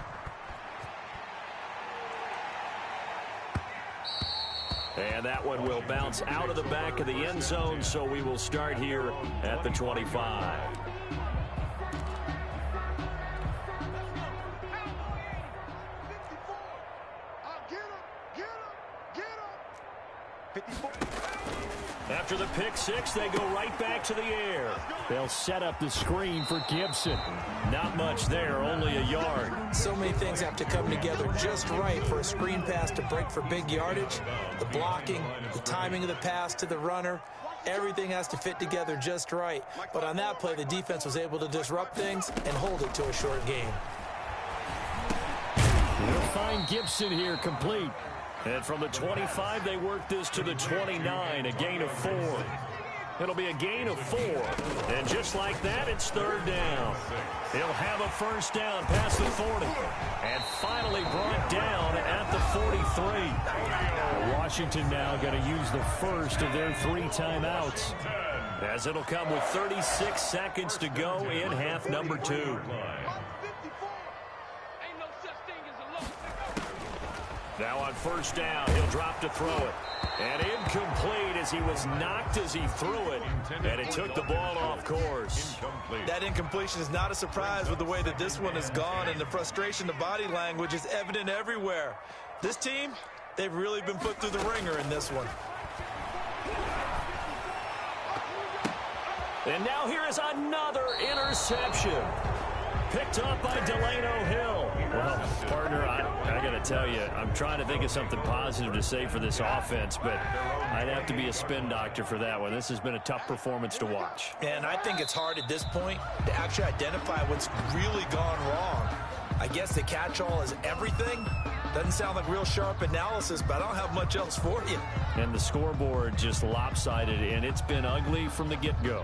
And that one will bounce out of the back of the end zone, so we will start here at the 25. After the pick six, they go right back to the air. They'll set up the screen for Gibson. Not much there, only a yard. So many things have to come together just right for a screen pass to break for big yardage. The blocking, the timing of the pass to the runner, everything has to fit together just right. But on that play, the defense was able to disrupt things and hold it to a short game. We'll find Gibson here complete. And from the 25, they work this to the 29, a gain of 4. It'll be a gain of 4. And just like that, it's third down. He'll have a first down past the 40. And finally brought down at the 43. Washington now going to use the first of their 3 timeouts, as it'll come with 36 seconds to go in half number 2. Now on first down, he'll drop to throw it. And incomplete as he was knocked as he threw it. And it took the ball off course. That incompletion is not a surprise with the way that this one has gone. And the frustration, the body language is evident everywhere. This team, they've really been put through the ringer in this one. And now here is another interception. Picked up by Delano Hill. Well, partner, I got to tell you, I'm trying to think of something positive to say for this offense, but I'd have to be a spin doctor for that one. This has been a tough performance to watch. And I think it's hard at this point to actually identify what's really gone wrong. I guess the catch-all is everything. Doesn't sound like real sharp analysis, but I don't have much else for you. And the scoreboard just lopsided, and it's been ugly from the get-go.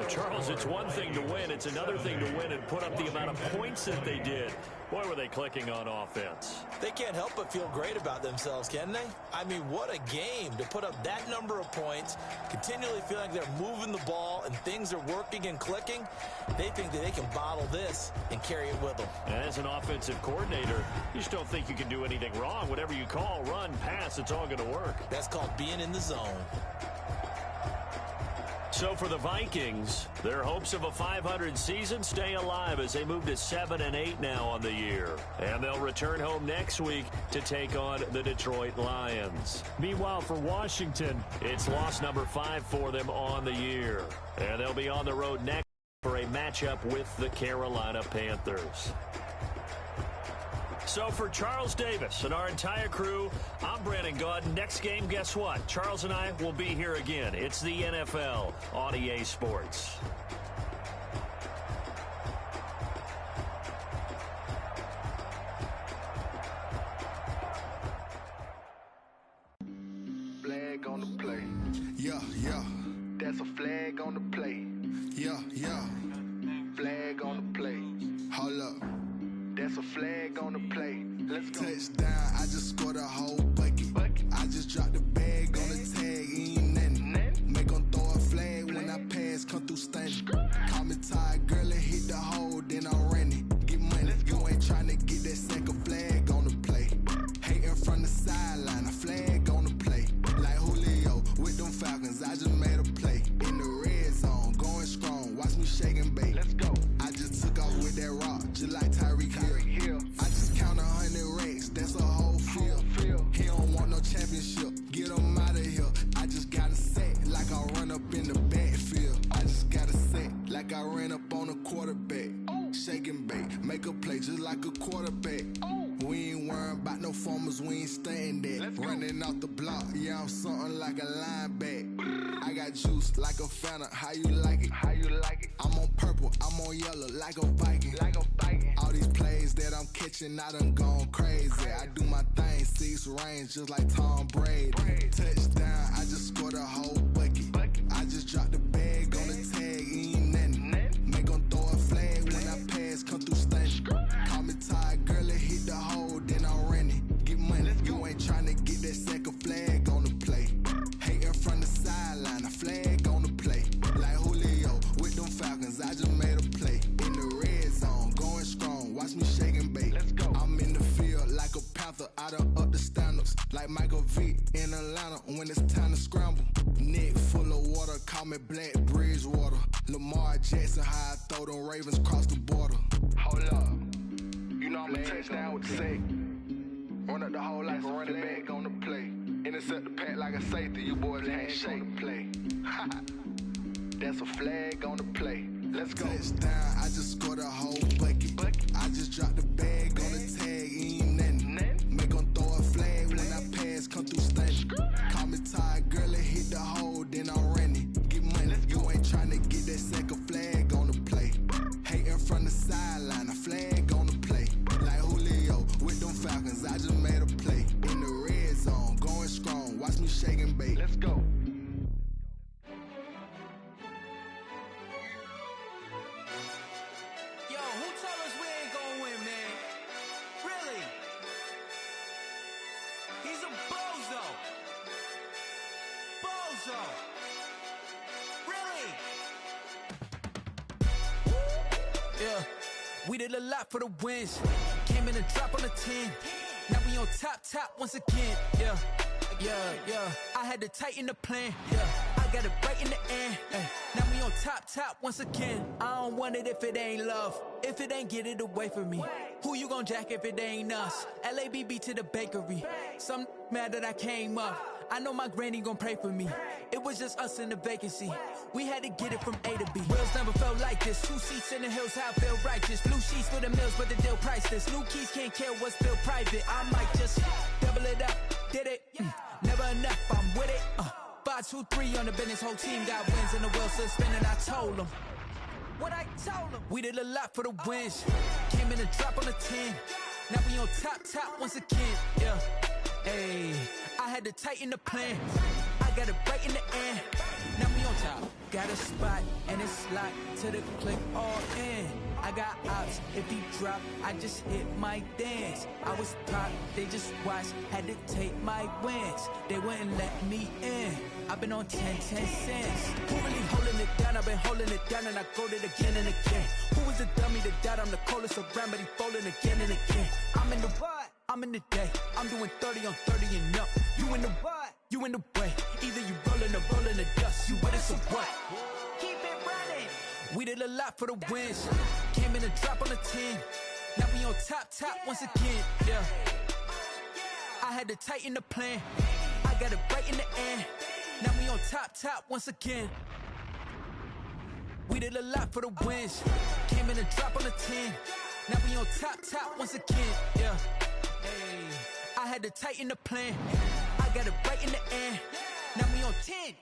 Charles, it's one thing to win. It's another thing to win and put up the amount of points that they did. Boy, were they clicking on offense. They can't help but feel great about themselves, can they? I mean, what a game to put up that number of points, continually feel like they're moving the ball and things are working and clicking. They think that they can bottle this and carry it with them. As an offensive coordinator, you just don't think you can do anything wrong. Whatever you call, run, pass, it's all going to work. That's called being in the zone. So for the Vikings, their hopes of a 500 season stay alive as they move to 7-8 now on the year. And they'll return home next week to take on the Detroit Lions. Meanwhile, for Washington, it's loss number 5 for them on the year. And they'll be on the road next for a matchup with the Carolina Panthers. So for Charles Davis and our entire crew, I'm Brandon Gaudin. Next game, guess what? Charles and I will be here again. It's the NFL on EA Sports. Flag on the play. Yeah, yeah. That's a flag on the play. Yeah, yeah. Flag on the play. Hold up. That's a flag on the play. Let's go. Touchdown, I just scored a whole bucket. I just dropped the bag on the tag, ain't nothing. Make them throw a flag when I pass, come through stunning. Call me tired, girl, and hit the hole, then I'm running. Get money, you ain't trying to get that second flag on the play. Hating from the sideline, a flag on the play. Like Julio with them Falcons, I just made a play. In the red zone, going strong, watch me shake and bake. Let's go. I just took off with that rock, just like Tyreek Hill. I just count 100 racks, that's a whole field. He don't want no championship, get him out of here. I just got to set like I run up in the backfield. I just got to set like I ran up on a quarterback. Shake and bake, make a play just like a quarterback. We ain't worrying about no formers, we ain't staying there. Running off the block, yeah, I'm something like a linebacker. I got juice like a Fanta, how you like it? How you like it? I'm on purple, I'm on yellow like a Viking. Like a Viking. All these plays that I'm catching, I done gone crazy. I do my thing, 6 range just like Tom Brady. Touchdown, I just scored a whole bucket. I just dropped the bag on the tag, ain't nothing. Make them throw a flag when I pass, come through stunning. Call me tired, girl, and hit the hole, then I'm running. Get money, you ain't trying to get that second flag on the play. Hating from the sideline, a flag on the play. Like Julio with them Falcons, I just made a play. In the red zone, going strong, watch me shake and bake. Let's go. I'm in the field like a Panther, I done up the standards. Like Michael Vick in Atlanta when it's time to scramble. Neck full of water, call me Black Bridgewater. Lamar Jackson, how I throw them Ravens cross the border. Hold up, you know I'm a touchdown with the sack. Run up the whole like a running back on the play. Intercept the pack like a safety, you boys can't shake the play. That's a flag on the play. Let's go. Touchdown, I just scored a whole bucket. I just dropped the bag on the tag, ain't nothing. Make them throw a flag when I pass, come through stunning. Call me tired, girl, and hit the hole, then I'm running. Get money, you ain't trying to get that second flag on the play. Hating from the sideline, a flag on the play. Like Julio with them Falcons, I just made a play. In the red zone, going strong, watch me shake and bake. Let's go. Yo, who told us we ain't gonna win, man? Really? He's a bozo. Bozo. Really? Yeah, we did a lot for the wins. Came in a drop on the 10. Now we on top once again. Yeah. I had to tighten the plan. Yeah. I got it right in the end. Ay. Now we on top once again. I don't want it if it ain't love. If it ain't, get it away from me. Who you gon' jack if it ain't us? LABB to the bakery. Some mad that I came up. I know my granny gon' pray for me. It was just us in the vacancy. We had to get it from A to B. Wheels never felt like this. 2 seats in the hills, how I feel righteous. Blue sheets for the mills, but the deal priceless. New keys can't kill what's still private. I might just double it up. Did it? Never enough, I'm with it. 5, 2, 3 on the business. Whole team got wins and the wheels still spinning. I told them what I told them. We did a lot for the wins. Came in a drop on the 10. Now we on top once again. Yeah. Hey, I had to tighten the plan. I got it right in the end. Now we on top. Got a spot and it's locked to the click all in. I got ops, if he drop, I just hit my dance. I was top, they just watched, had to take my wins. They wouldn't let me in. I've been on 10 cents. Who really holding it down? I've been holding it down and I go it again and again. Who was the dummy that died? I'm the coldest around, but he folding again and again. I'm in the what? I'm in the day. I'm doing 30 on 30 and up. You in the what? You in the way. Either you rolling or rolling the dust. You with us or what? Keep it running. We did a lot for the wins. Came in a drop on the 10. Now we on top once again. Yeah. I had to tighten the plan. I got it right in the end. Now we on top once again. We did a lot for the wins. Came in a drop on the 10. Now we on top once again. Yeah. Hey, I had to tighten the plan. I got it right in the end. Now we on 10.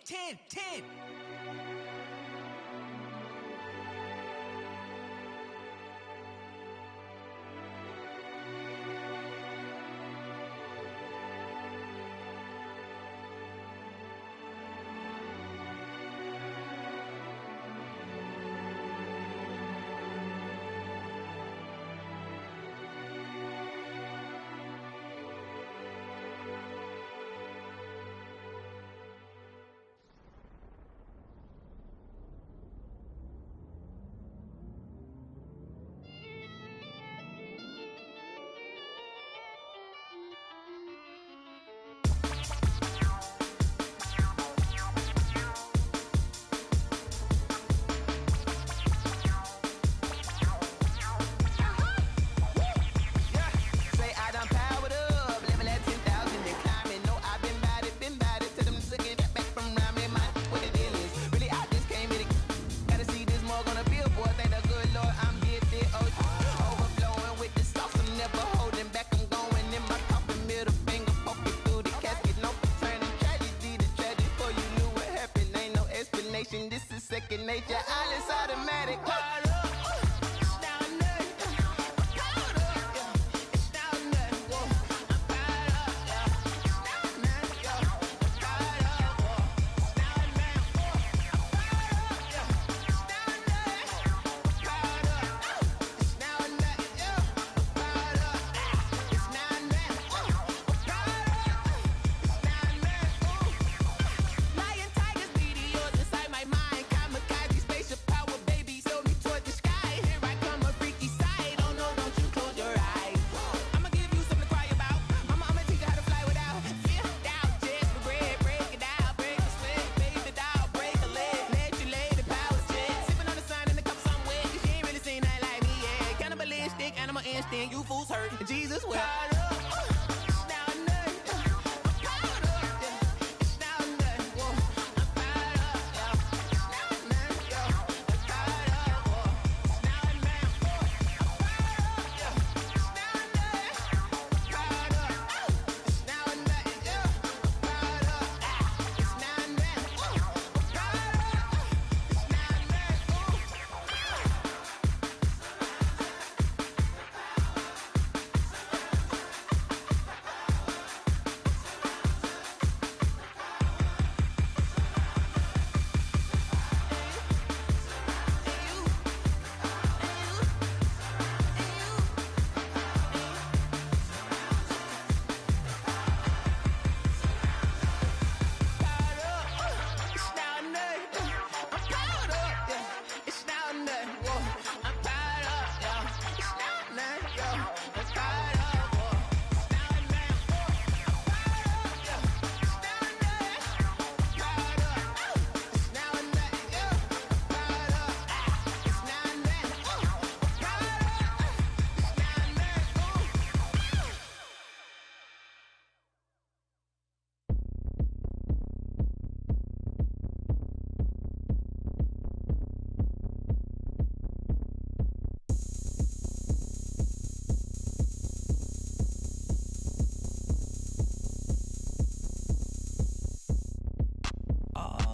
This is second nature. All is automatic. Lion, tigers, meteors inside my mind. Kamikaze, spaceship power, baby. Sold me toward the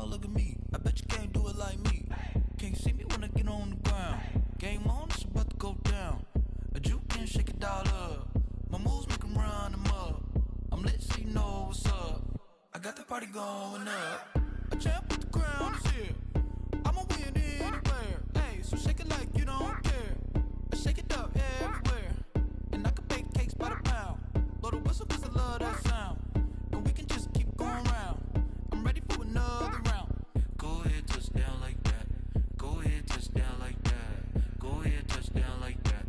look at me. I bet you can't do it like me. Can't see me when I get on the ground. Game on, it's about to go down. A juke and shake it all up. My moves make them run them up. I'm lit so you know what's up. I got the party going up. A champ with the crown is here. I'ma win anywhere. Hey, so shake it like you don't care. I shake it up everywhere. And I can bake cakes by the pound. Blow the whistle cause I love that sound. And we can just keep going round. I'm ready for another round. Go ahead, touch down like that. Go ahead, touch down like that. Go ahead, touch down like that.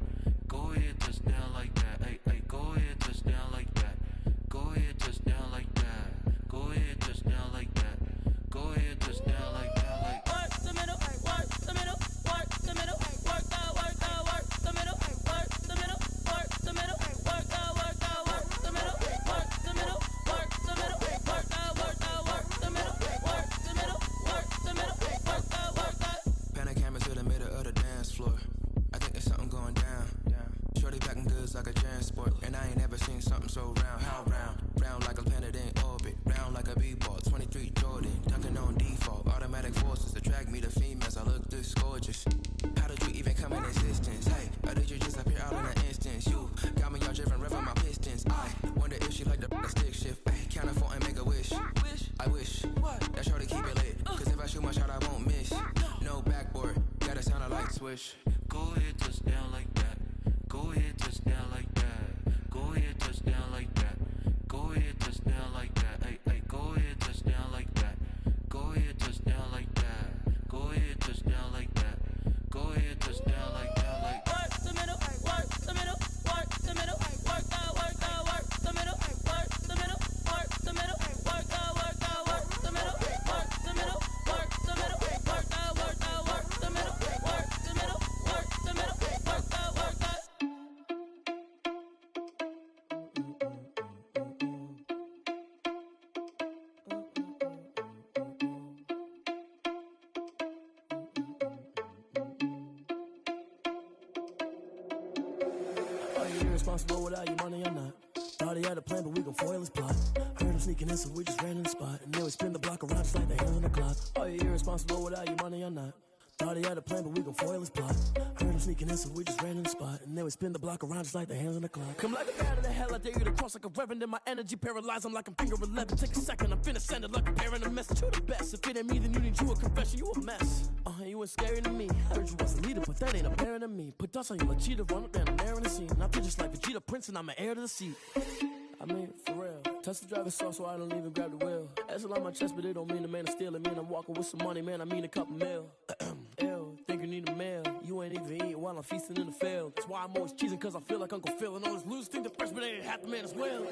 Go ahead, touch down like that. Hey, hey, go ahead, touch down like that. Go ahead, touch down like that. Go ahead, touch down like that. Go ahead, touch down like that. Like work the middle, work the middle, work the middle, work out, work the middle, work the middle, work the middle, work out, work the middle, work the middle, work the middle, work out, work the middle, work the middle, work the middle, work out, work out. Pan a camera to the middle of the dance floor. I think there's something going down. Shorty packing goods like a transport, and I ain't never seen something so round. How round? Round like a planet in orbit, round like a b-ball. 23 Jordan, dunking on default. Automatic forces attract me to females. I look this gorgeous. How did you even come in existence? Hey, or did you just appear out in an instance? You got me all driven, revving my pistons. I wonder if she like the stick shift. Ay, count a four and make a wish. I wish that shorty keep it lit. Cause if I shoot my shot, I won't miss. No backboard, gotta sound a light switch. Go ahead, touch down like that. Go ahead, touch down like that. Go ahead, touch down like that. Go ahead, touch down like that. Hey, hey, go ahead, touch down like that. Go ahead, touch down like that. Go ahead, touch down like that. Go ahead, touch down like that. Like work the middle, work the middle, work the middle, work out, work the middle, work the middle, work the middle, work out, work the middle, work the middle, work the middle, work out, work the middle, work the middle, work the middle, work out, work out. Are you irresponsible without your money or not? Thought he had a plan, but we gon' foil his plot. Heard him sneaking in, so we just ran in the spot. And then we spin the block around just like the hands on the clock. Are you irresponsible without your money or not? Thought he had a plan, but we gon' foil his plot. Heard him sneaking in, so we just ran in the spot. And then we spin the block around just like the hands on the clock. Come like a bat of the hell, I dare you to cross like a reverend. And my energy paralyzed, I'm like I'm finger 11. Take a second, I'm finna send it like a parent a message. You the best, if it ain't me, then you need you a confession. You a mess, you ain't scary to me. Heard you was a leader, but that ain't apparent to me. Put dust on you like cheetah, run up down the air in the scene. I feel just like Vegeta Prince, and I'm an heir to the seat. I mean, for real. Touch the driver's soft, so I don't even grab the wheel. That's on my chest, but it don't mean the man is stealing. Mean I'm walking with some money, man, I mean a couple mil. Ew, think you need a meal. You ain't even eating while I'm feasting in the field. That's why I'm always cheesing, cause I feel like Uncle Phil. And all those losers think the freshman ain't half the man as well.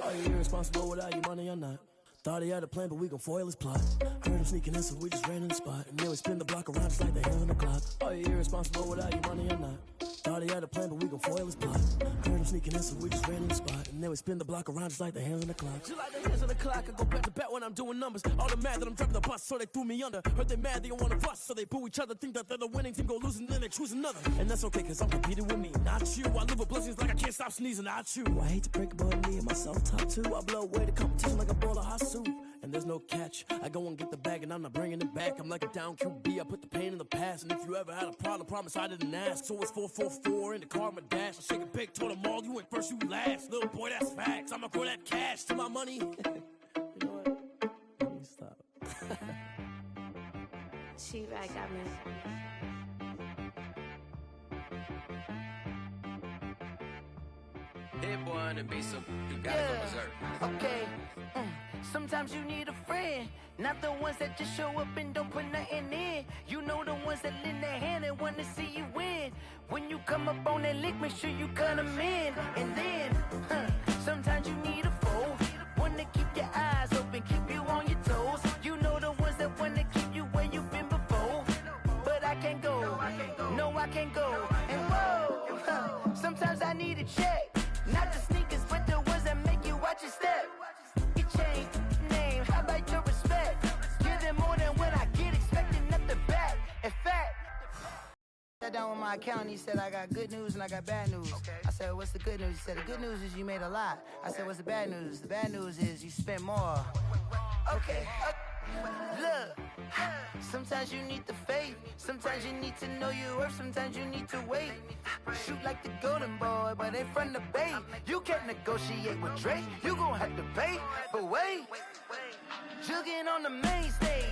Are you irresponsible without your money or not? Thought he had a plan, but we gon' foil his plot. Heard him sneaking in, so we just ran in the spot. And then we spin the block around just like the hands on the clock. Are you irresponsible without your money or not? Thought he had a plan, but we gon' foil his plot. Heard him sneaking in, so we just ran in the spot. And then we spin the block around just like the hands on the clock. Just like the hands on the clock, I go back to back when I'm doing numbers. All the mad that I'm driving the bus, so they threw me under. Heard they mad, they don't wanna bust, so they boo each other. Think that they're the winning team, go losing, then they choose another. And that's okay, cause I'm competing with me, not you. I live with blessings like I can't stop sneezing, not you. I hate to break it, but me and myself top two. I blow away the competition like a bowl of hot soup. And there's no catch. I go and get the bag and I'm not bringing it back. I'm like a down QB, I put the pain in the past. And if you ever had a problem, promise I didn't ask. So it's 444 in the car, my dash. I shake a big, told them all, you ain't first, you last. Little boy, that's facts. I'ma grow that cash to my money. You know what? Let me stop. She right, got me. Hit boy on the beat, so you gotta go berserk. Okay. Sometimes you need a friend, not the ones that just show up and don't put nothing in. You know the ones that lend their hand and want to see you win. When you come up on that lick, make sure you cut them in. And then, sometimes you need a foe, one to keep your eyes open, keep you on your toes. You know the ones that want to keep you where you've been before. But I can't go, no I can't go. And whoa, sometimes I need a check, not the sneakers, but the ones that make you watch your step. Your chain, name, how about your respect? Give them more than what I get, expecting nothing back. In fact, I sat down with my accountant, he said I got good news and I got bad news. I said, what's the good news? He said, the good news is you made a lot. I said, what's the bad news? The bad news is you spent more. Okay. Look, sometimes you need the faith. Sometimes you need to know your worth. Sometimes you need to wait. Shoot like the golden boy, but ain't from the bay. You can't negotiate with Drake. You gon' have to pay. But wait, jugging on the main stage.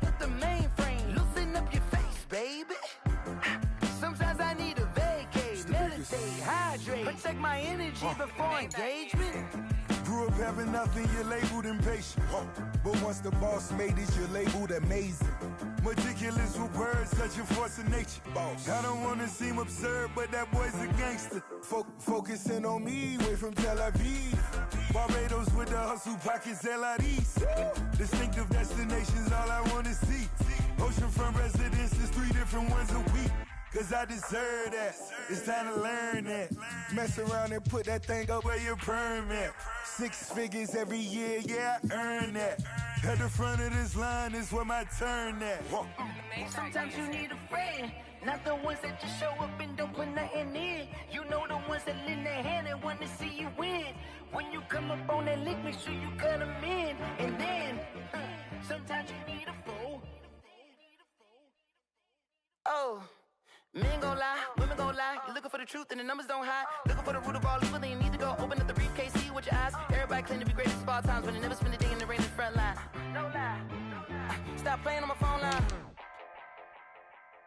Put the mainframe. Loosen up your face, baby. Sometimes I need a vacate. Meditate, hydrate. Protect my energy before engagement. Grew up having nothing, you're labeled impatient. But once the boss made it, you're labeled amazing. Meticulous with words, such a force of nature. I don't wanna seem absurd, but that boy's a gangster. Focusing on me, way from Tel Aviv. Barbados with the hustle pockets, LIDs. Distinctive destinations, all I wanna see. Oceanfront residences, 3 different ones a week. Cause I deserve that, it's time to learn that. Mess around and put that thing up where your perm at. 6 figures every year, yeah, I earn that. At the front of this line is where my turn at. Sometimes you need a friend, not the ones that just show up and don't put nothing in. You know the ones that lend their hand and want to see you win. When you come up on that lick, make sure you cut them in. And then, sometimes you need a fool. Oh. Men gon' lie, women gon' lie. You're looking for the truth and the numbers don't hide. Looking for the root of all evil, then you need to go open up the briefcase, see with your eyes. Everybody claim to be greatest of all times, but they never spend a day in the rain in the front line. No lie. Stop playing on my phone line.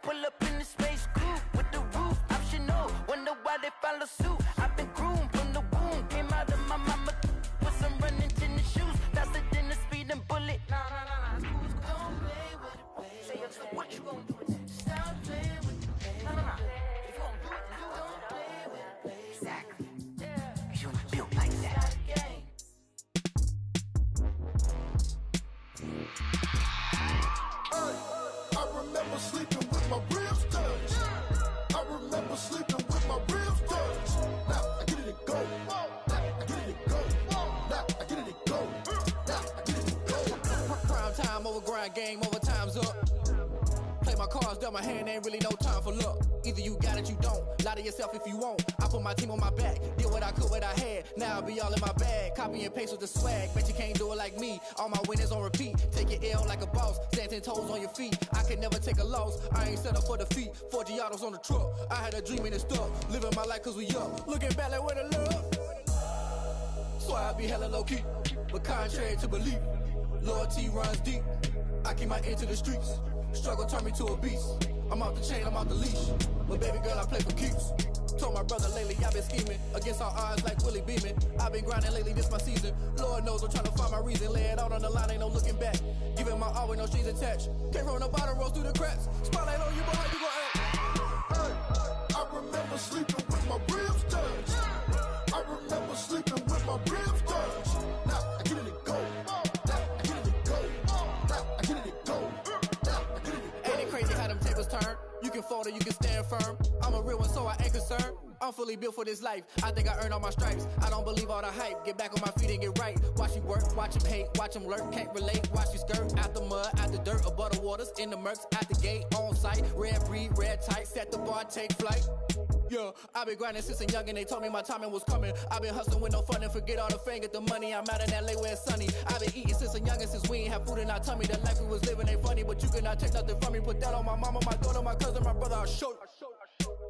Pull up in the space coupe with the roof optional. Wonder why they follow suit. I've been groomed from the womb. Came out of my mama with some running tennis shoes. Faster than the speeding bullet. Nah. Who's gon' play with it, baby? Say yo, so what you gon' do with it? Stop playing with it. No. If you gon' do it, you don't play with it, baby. Exactly. Cause you ain't built like that. I remember sleeping with my ribs touched. I remember sleeping with my ribs touched. Now I get it to go. Now I get it to go. Now I get it to go. Now I get it to go. Prime time over grind game, over time's up. Play my cards, dealt my hand, ain't really no time for luck. Either you got it, you don't. Lie to yourself if you won't. I put my team on my back, did what I could, what I had. Now I'll be all in my bag, copy and paste with the swag. Bet you can't do it like me. All my winners on repeat. Take your L like a boss, stand 10 toes on your feet. I can never take a loss. I ain't set up for defeat. 4 Giottos on the truck. I had a dream and it stuck. Living my life cause we up. Looking back like where the love. So I be hella low key, but contrary to belief, loyalty runs deep. I keep my ear to the streets. Struggle turned me to a beast. I'm off the chain, I'm off the leash. But baby girl, I play for keeps. Told my brother lately, I've been scheming against all odds like Willie Beeman. I've been grinding lately, this my season. Lord knows I'm trying to find my reason. Lay it out on the line, ain't no looking back. Giving my all with no strings attached. Came from the bottom, rose through the cracks. Spotlight on you, but how you gon' act? Hey, I remember sleeping with my ribs touched. I remember sleeping with my ribs touched. Now I get it to go. Now I get it to go. Now I get it to go. Ain't it crazy how them tables turn? You can fold or you can stand firm. I'm a real one, so I ain't concerned. I'm fully built for this life. I think I earned all my stripes. I don't believe all the hype. Get back on my feet and get right. Watch you work, watch him hate, watch him lurk. Can't relate, watch you skirt. Out the mud, out the dirt, above the waters, in the murks, out the gate, on site. Red breed, red tight, set the bar, take flight. Yeah, I've been grinding since a young and they told me my timing was coming. I've been hustling with no fun and forget all the fame, get the money. I'm out in LA where it's sunny. I've been eating since a young and since we ain't have food in our tummy. The life we was living ain't funny, but you cannot take nothing from me. Put that on my mama, my daughter, my cousin, my brother, I'll show you.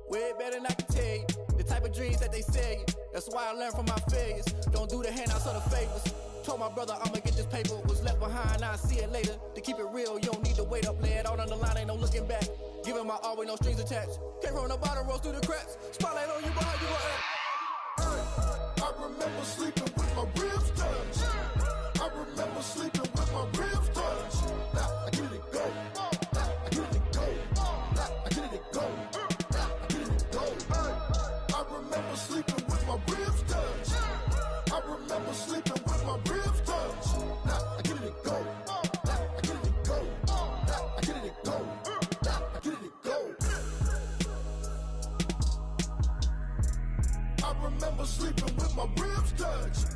Way better than I can tell you. The type of dreams that they sell you. That's why I learned from my failures. Don't do the handouts or the favors. Told my brother I'ma get this paper. Was left behind, I'll see it later. To keep it real, you don't need to wait up. Lay it out on the line, ain't no looking back. Giving my all with no strings attached. Came from the bottom, rose through the cracks. Spotlight on you, but how you gon' act? I remember sleeping with my ribs touched. I remember sleeping with my ribs touched. Now I get it to go. Now I get it to go. Now I get it to go. Now I get it to go. I remember sleeping with my ribs touched. I remember sleeping with my ribs touched. Now I get it to go. Now I get it to go. Now I get it to go. Now I get it to go. I remember sleeping with my ribs touched.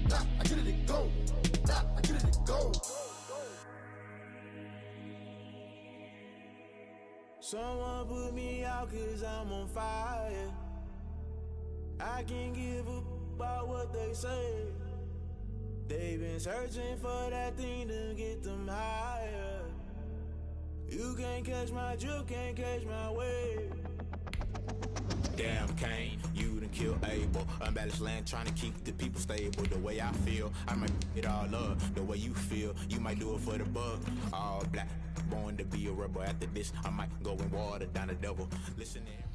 Now I get it to go. Now I get it to go. Someone put me out cause I'm on fire. I can't give a about what they say. They've been searching for that thing to get them higher. You can't catch my drift, can't catch my wave. Damn, Kane, you done killed Abel. Unbalanced land, trying to keep the people stable. The way I feel, I might it all up. The way you feel, you might do it for the bug. All black, born to be a rebel. After this, I might go and water down the devil. Listen in.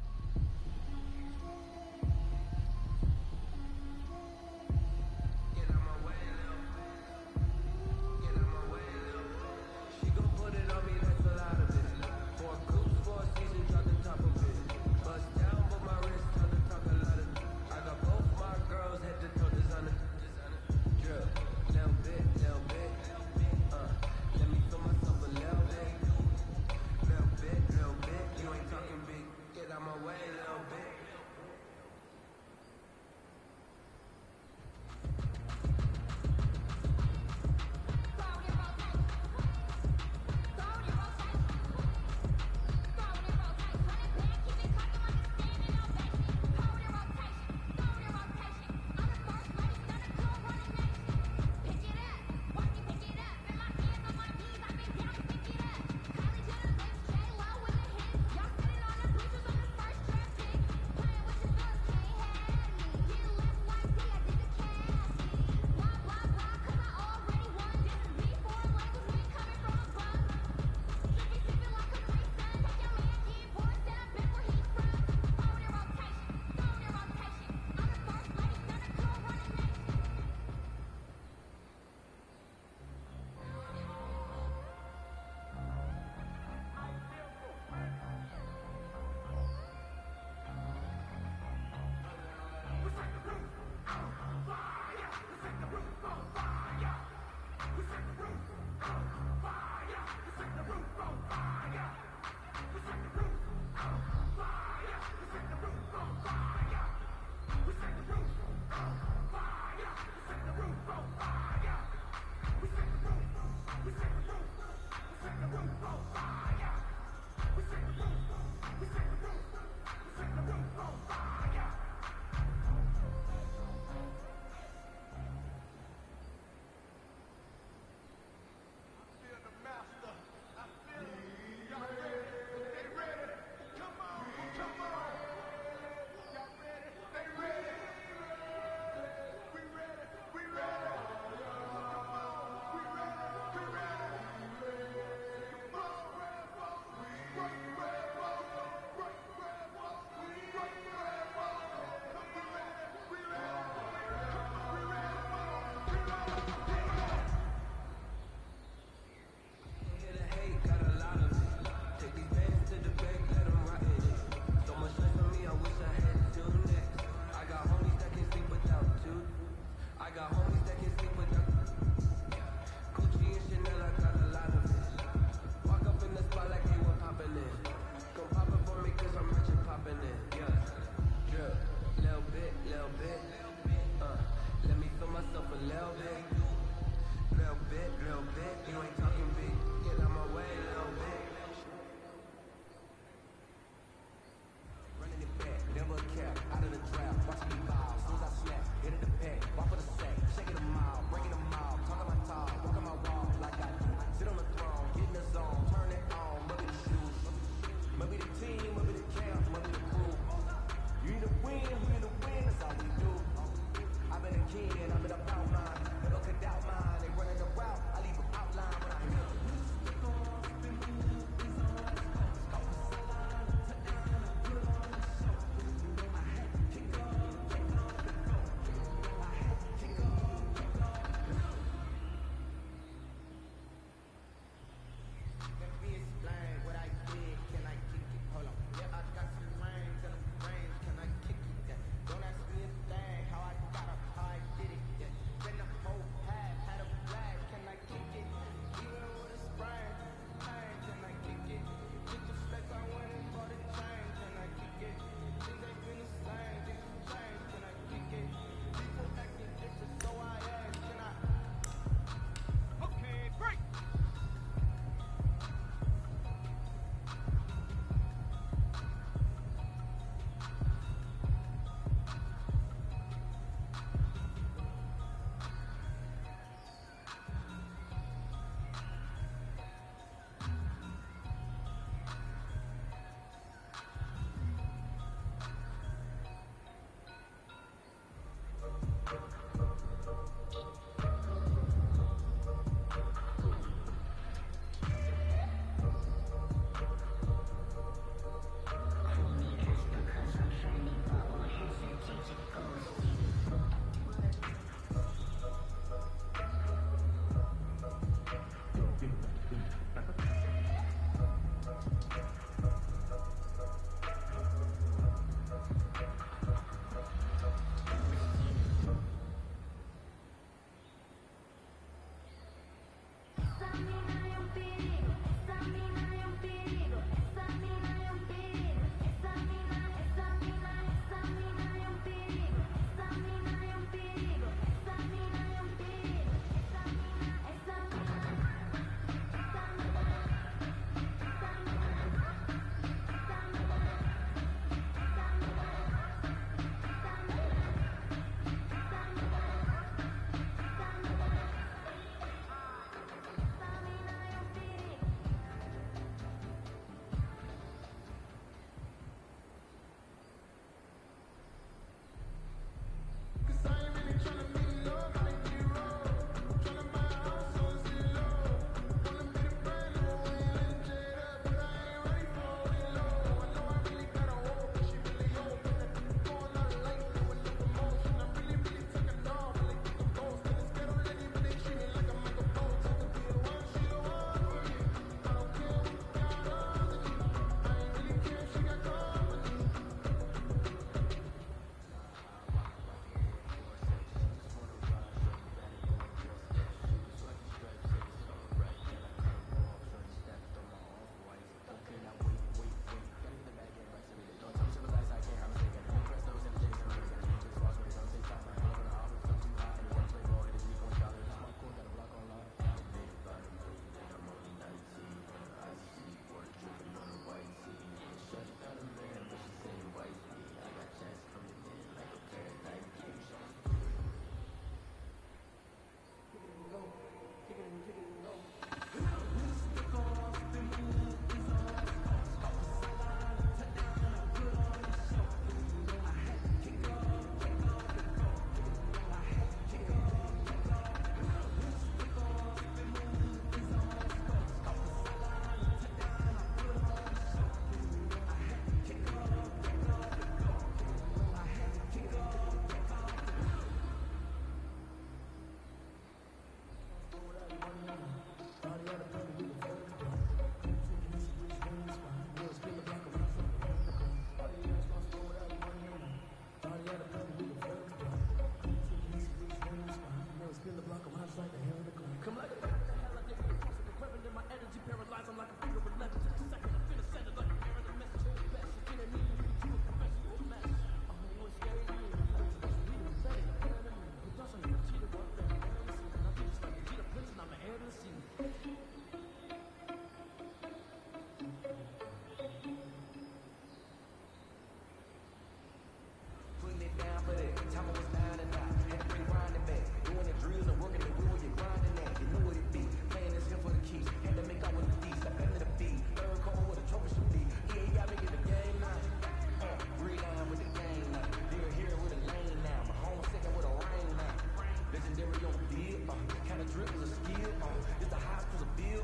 Kinda drip was a skill, it's the house was a bill,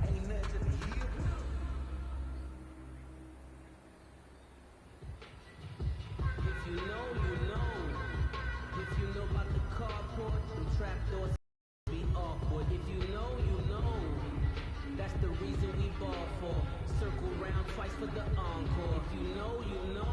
ain't nothing to the hill. If you know, you know. If you know about the carport, them trapdoors be awkward. If you know, you know. That's the reason we ball for. Circle round twice for the encore. If you know, you know.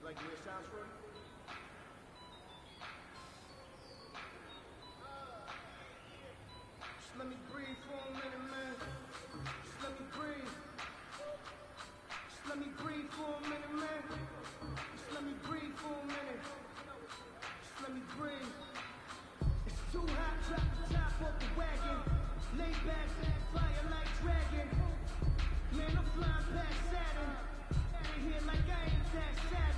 Like the way it sounds for you? Just let me breathe for a minute, man. Just let me breathe. Just let me breathe for a minute, man. Just let me breathe for a minute. Just let me breathe. It's too hot, drop the top off the wagon. Lay back, fire like dragon. Man, I'm flying past Saturn. Out of here like I ain't that Saturn.